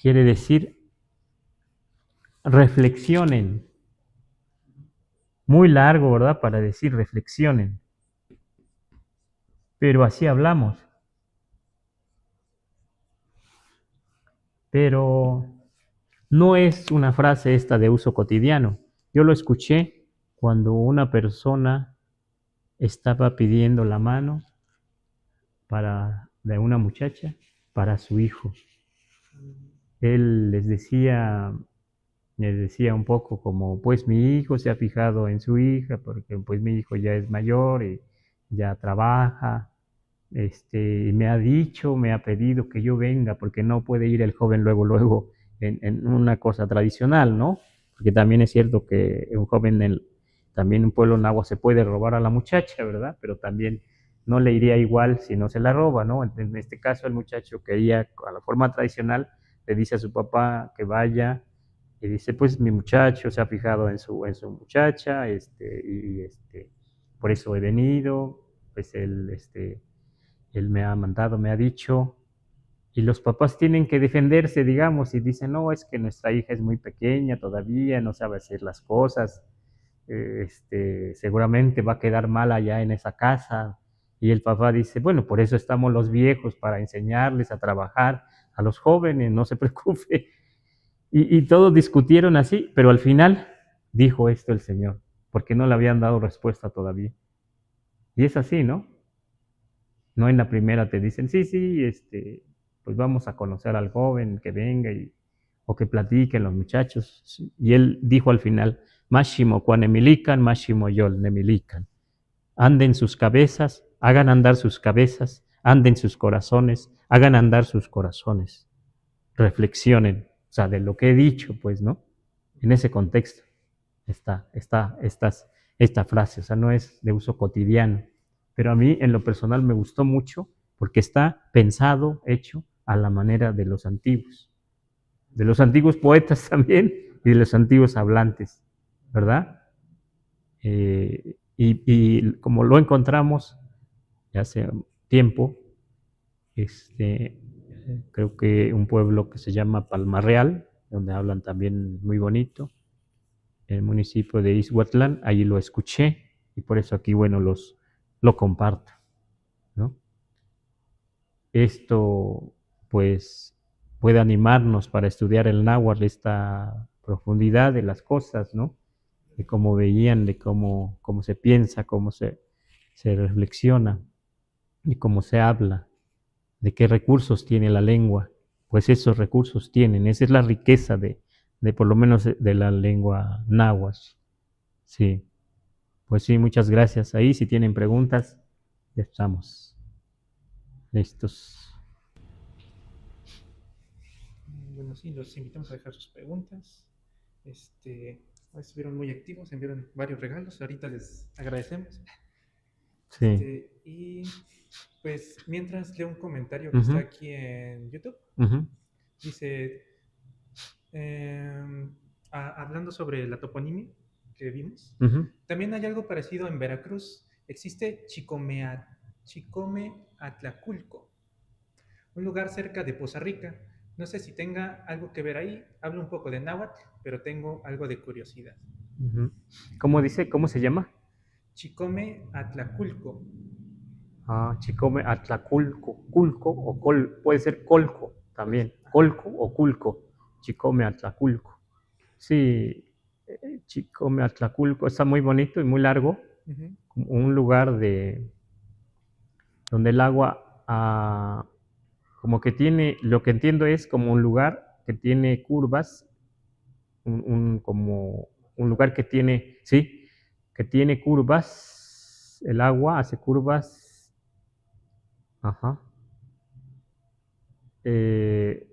Speaker 1: Quiere decir reflexionen. Muy largo, ¿verdad? Para decir reflexionen. Pero así hablamos. Pero no es una frase esta de uso cotidiano. Yo lo escuché cuando una persona estaba pidiendo la mano de una muchacha para su hijo.
Speaker 2: Mm,
Speaker 1: Él les decía un poco como, pues mi hijo se ha fijado en su hija, porque pues mi hijo ya es mayor y ya trabaja, y me ha dicho, me ha pedido que yo venga, porque no puede ir el joven luego en una cosa tradicional, ¿no? Porque también es cierto que un joven, también un pueblo náhuatl se puede robar a la muchacha, ¿verdad? Pero también no le iría igual si no se la roba, ¿no? En este caso el muchacho quería, a la forma tradicional, le dice a su papá que vaya y dice, pues mi muchacho se ha fijado en su muchacha, por eso he venido, pues él me ha mandado, me ha dicho, y los papás tienen que defenderse, digamos, y dicen, no, es que nuestra hija es muy pequeña todavía, no sabe hacer las cosas, seguramente va a quedar mal allá en esa casa. Y el papá dice, bueno, por eso estamos los viejos, para enseñarles a trabajar a los jóvenes, no se preocupe. Y todos discutieron así, pero al final dijo esto el Señor, porque no le habían dado respuesta todavía. Y es así, ¿no? No en la primera te dicen, sí, sí, pues vamos a conocer al joven que venga o que platiquen los muchachos. Y él dijo al final, Máximo cuanemilican, máximo yol nemilican. Anden sus cabezas, hagan andar sus cabezas, anden sus corazones, hagan andar sus corazones. Reflexionen, o sea, de lo que he dicho, pues, ¿no? En ese contexto esta frase, o sea, no es de uso cotidiano, pero a mí en lo personal me gustó mucho porque está pensado, hecho a la manera de los antiguos poetas también y de los antiguos hablantes, ¿verdad? Y como lo encontramos ya hace tiempo, creo que un pueblo que se llama Palmarreal, donde hablan también muy bonito, el municipio de Izhuatlán, ahí lo escuché y por eso aquí, bueno, lo comparto, ¿no? Esto, pues, puede animarnos para estudiar el náhuatl, esta profundidad de las cosas, ¿no? De cómo veían, de cómo se piensa, cómo se reflexiona y cómo se habla, de qué recursos tiene la lengua. Pues esos recursos tienen, esa es la riqueza de por lo menos de la lengua náhuatl. Sí, pues sí, muchas gracias. Ahí si tienen preguntas, ya estamos listos.
Speaker 2: Bueno, sí, los invitamos a dejar sus preguntas. Hoy estuvieron muy activos, enviaron varios regalos, ahorita les agradecemos.
Speaker 1: Sí.
Speaker 2: Y pues mientras leo un comentario que está
Speaker 1: Ujú,
Speaker 2: aquí en YouTube,
Speaker 1: ujú,
Speaker 2: dice, hablando sobre la toponimia que vimos,
Speaker 1: ujú.
Speaker 2: también hay algo parecido en Veracruz. Existe Chicomeatlaculco, un lugar cerca de Poza Rica. No sé si tenga algo que ver ahí. Hablo un poco de náhuatl, pero tengo algo de curiosidad.
Speaker 1: Ujú. ¿Cómo dice? ¿Cómo se llama?
Speaker 2: Chicomeatlaculco.
Speaker 1: Chicome, Atlaculco, Culco o puede ser Colco
Speaker 2: Pues,
Speaker 1: también,
Speaker 2: ajá.
Speaker 1: Colco o Culco, Chicome, Atlaculco. Sí, Chicome, Atlaculco está muy bonito y muy largo,
Speaker 2: Ujú.
Speaker 1: como un lugar donde el agua, como que tiene, lo que entiendo es como un lugar que tiene curvas, como un lugar que tiene, sí, que tiene curvas, el agua hace curvas, ajá, eh,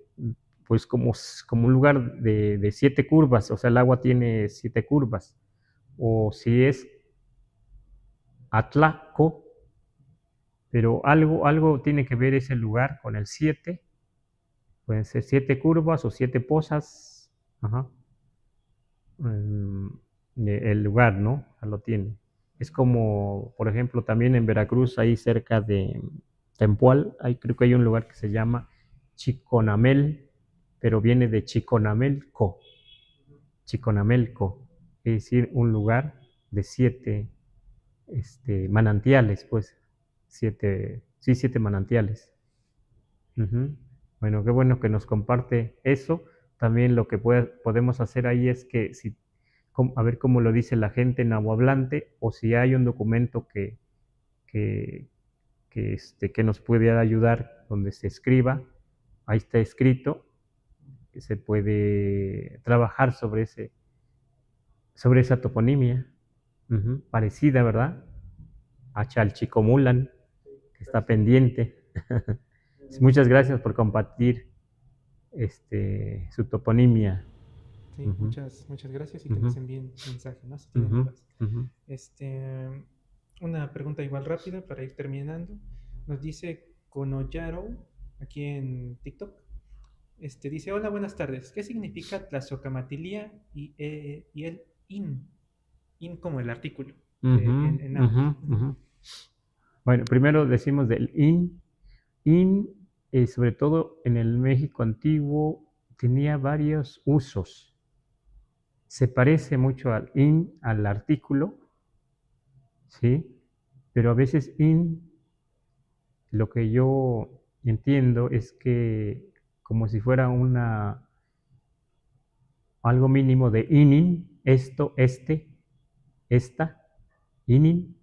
Speaker 1: pues como un lugar de 7 curvas, o sea, el agua tiene 7 curvas, o si es Atlaco, pero algo tiene que ver ese lugar con el 7, pueden ser 7 curvas o 7 pozas, ajá, el lugar, ¿no? Lo tiene. Es como, por ejemplo, también en Veracruz, ahí cerca de Tempual, creo que hay un lugar que se llama Chiconamel, pero viene de Chiconamelco, es decir, un lugar de 7 manantiales, pues, sí, 7 manantiales. Ujú. Bueno, qué bueno que nos comparte eso. También lo que podemos hacer ahí es que a ver cómo lo dice la gente nahuablante o si hay un documento que, que nos puede ayudar donde se escriba. Ahí está escrito que se puede trabajar sobre esa toponimia parecida, ¿verdad? A Chalchicomulan, que está pendiente. Muchas gracias por compartir su toponimia.
Speaker 2: Sí, muchas gracias y que nos
Speaker 1: Ujú,
Speaker 2: envíen mensaje, ¿no? Si tienen
Speaker 1: ujú,
Speaker 2: dudas.
Speaker 1: ujú.
Speaker 2: Una pregunta igual rápida para ir terminando. Nos dice Konoyaro aquí en TikTok. Dice, hola, buenas tardes. ¿Qué significa tlazocamatilia y el in? In como el artículo
Speaker 1: Ujú,
Speaker 2: en
Speaker 1: ujú,
Speaker 2: náhuatl. Ujú.
Speaker 1: ujú. Bueno, primero decimos del in. In, sobre todo en el México antiguo, tenía varios usos. Se parece mucho al in, al artículo, ¿sí? Pero a veces in, lo que yo entiendo es que como si fuera algo mínimo de inin, esto, esta, inin,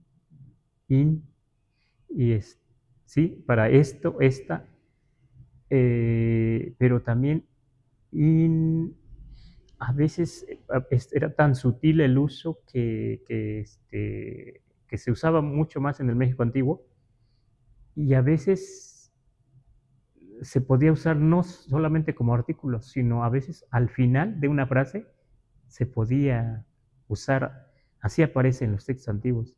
Speaker 1: in, y sí, para esto, esta, pero también in, a veces era tan sutil el uso que se usaba mucho más en el México antiguo y a veces se podía usar no solamente como artículo, sino a veces al final de una frase se podía usar, así aparece en los textos antiguos.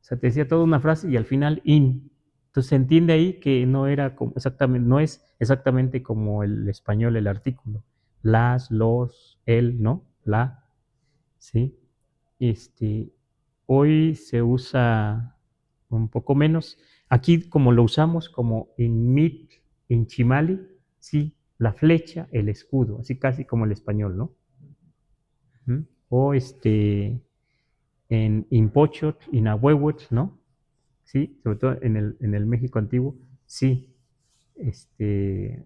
Speaker 1: O sea, te decía toda una frase y al final in. Entonces se entiende ahí que no era como exactamente, no es exactamente como el español el artículo. Las, los, el, ¿no? La, ¿sí? Este, hoy se usa un poco menos. Aquí como lo usamos como en mit, en chimali, sí, la flecha, el escudo, así casi como el español, ¿no? O en impochot, inahuehuetl, ¿no? Sí, sobre todo en el México antiguo, sí, eh,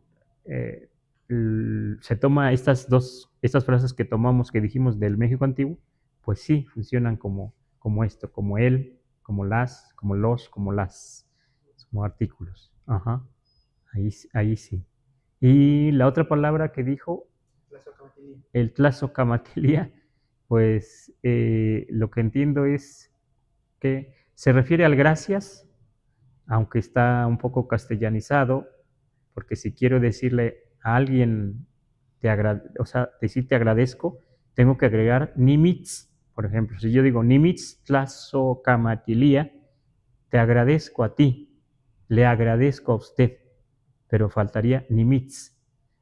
Speaker 1: se toma estas frases que tomamos, que dijimos del México antiguo, pues sí, funcionan como esto, como él, como las, como los, como las, como artículos. Ajá, ahí sí. Y la otra palabra que dijo,
Speaker 2: Tlazocamatilia.
Speaker 1: el tlazocamatilia, pues lo que entiendo es que se refiere al gracias, aunque está un poco castellanizado, porque si quiero decirle a alguien, o sea, decir te agradezco, tengo que agregar nimitz, por ejemplo. Si yo digo nimitz tlazocamatilia, te agradezco a ti, le agradezco a usted, pero faltaría nimitz,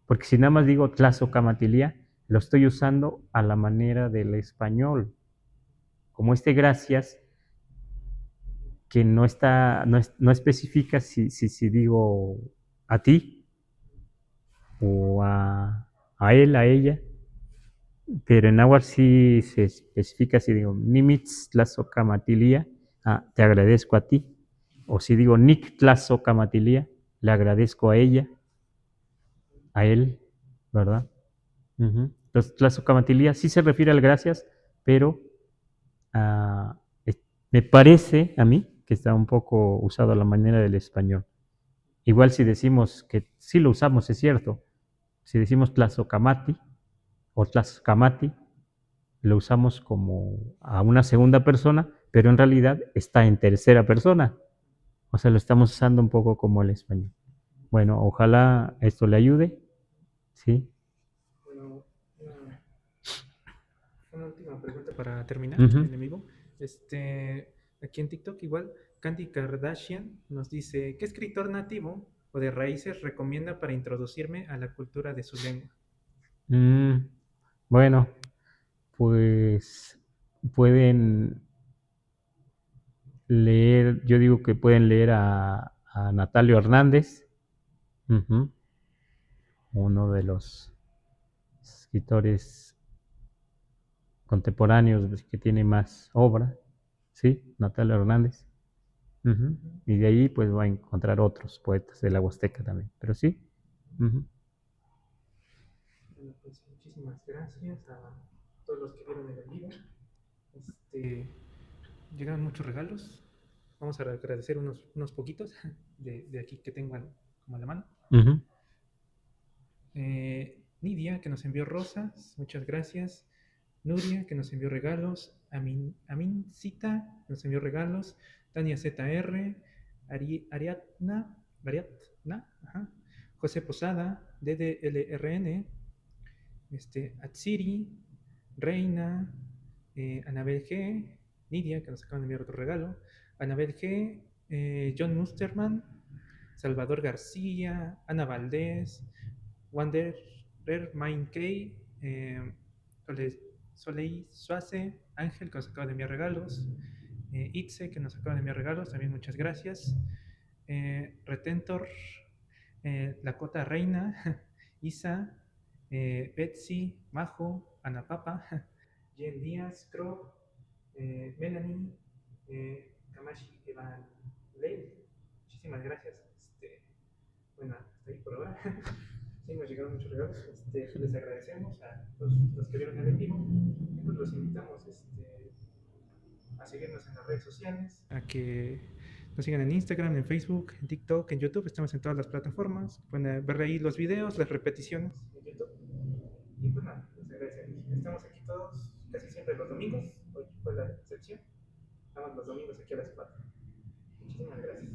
Speaker 1: porque si nada más digo tlazocamatilia, lo estoy usando a la manera del español. Como gracias que no está, no especifica si digo a ti o a él, a ella, pero en náhuatl sí se especifica si digo nimitz tlazocamatilia, te agradezco a ti, o si digo nick tlazocamatilia, le agradezco a ella, a él, ¿verdad? Entonces, tlazocamatilia sí se refiere al gracias, pero ah, me parece a mí que está un poco usado a la manera del español. Igual si decimos que sí lo usamos, es cierto. Si decimos tlazocamati o tlazocamati, lo usamos como a una segunda persona, pero en realidad está en tercera persona. O sea, lo estamos usando un poco como el español. Bueno, ojalá esto le ayude. ¿Sí?
Speaker 2: Bueno, una última pregunta para terminar,
Speaker 1: Ujú.
Speaker 2: enemigo. Aquí en TikTok igual, Candy Kardashian nos dice, ¿qué escritor nativo o de raíces recomienda para introducirme a la cultura de su lengua?
Speaker 1: Mm, bueno, pues pueden leer, yo digo que pueden leer a Natalio Hernández, ujú, uno de los escritores contemporáneos que tiene más obra, ¿sí? Natalio Hernández. Ujú. Y de ahí pues va a encontrar otros poetas de la Huasteca también, pero sí. Ujú.
Speaker 2: Bueno, pues muchísimas gracias a todos los que vieron el vivo. Llegaron muchos regalos. Vamos a agradecer unos poquitos de aquí que tengo como a la mano.
Speaker 1: Ujú.
Speaker 2: Nidia, que nos envió rosas, muchas gracias. Nuria, que nos envió regalos. Amincita, que nos envió regalos. Tania ZR. Ariadna, ajá. José Posada, DDLRN. Atsiri, Reina, Anabel G. Nidia, que nos acaban de enviar otro regalo. Anabel G. John Musterman. Salvador García, Ana Valdés, Wanderer Mind K, Soleil Suace, Ángel, que nos acaba de enviar regalos, Itze, que nos acaba de enviar regalos, también muchas gracias, Retentor, Lakota Reina, Isa, Betsy, Majo, Ana Papa, Jen Díaz, Crow, Melanie, Kamashi Evan Ley, muchísimas gracias. Bueno, hasta ahí por ahora. Sí, nos llegaron muchos regalos. Les agradecemos a los que vieron el en vivo. Y pues los invitamos a seguirnos en las redes sociales, a que nos sigan en Instagram, en Facebook, en TikTok, en YouTube. Estamos en todas las plataformas. Pueden ver ahí los videos, las repeticiones en YouTube. Y pues nada, les agradecemos. Estamos aquí todos, casi siempre los domingos. Hoy fue la excepción. Estamos los domingos aquí a las 4. Muchísimas gracias.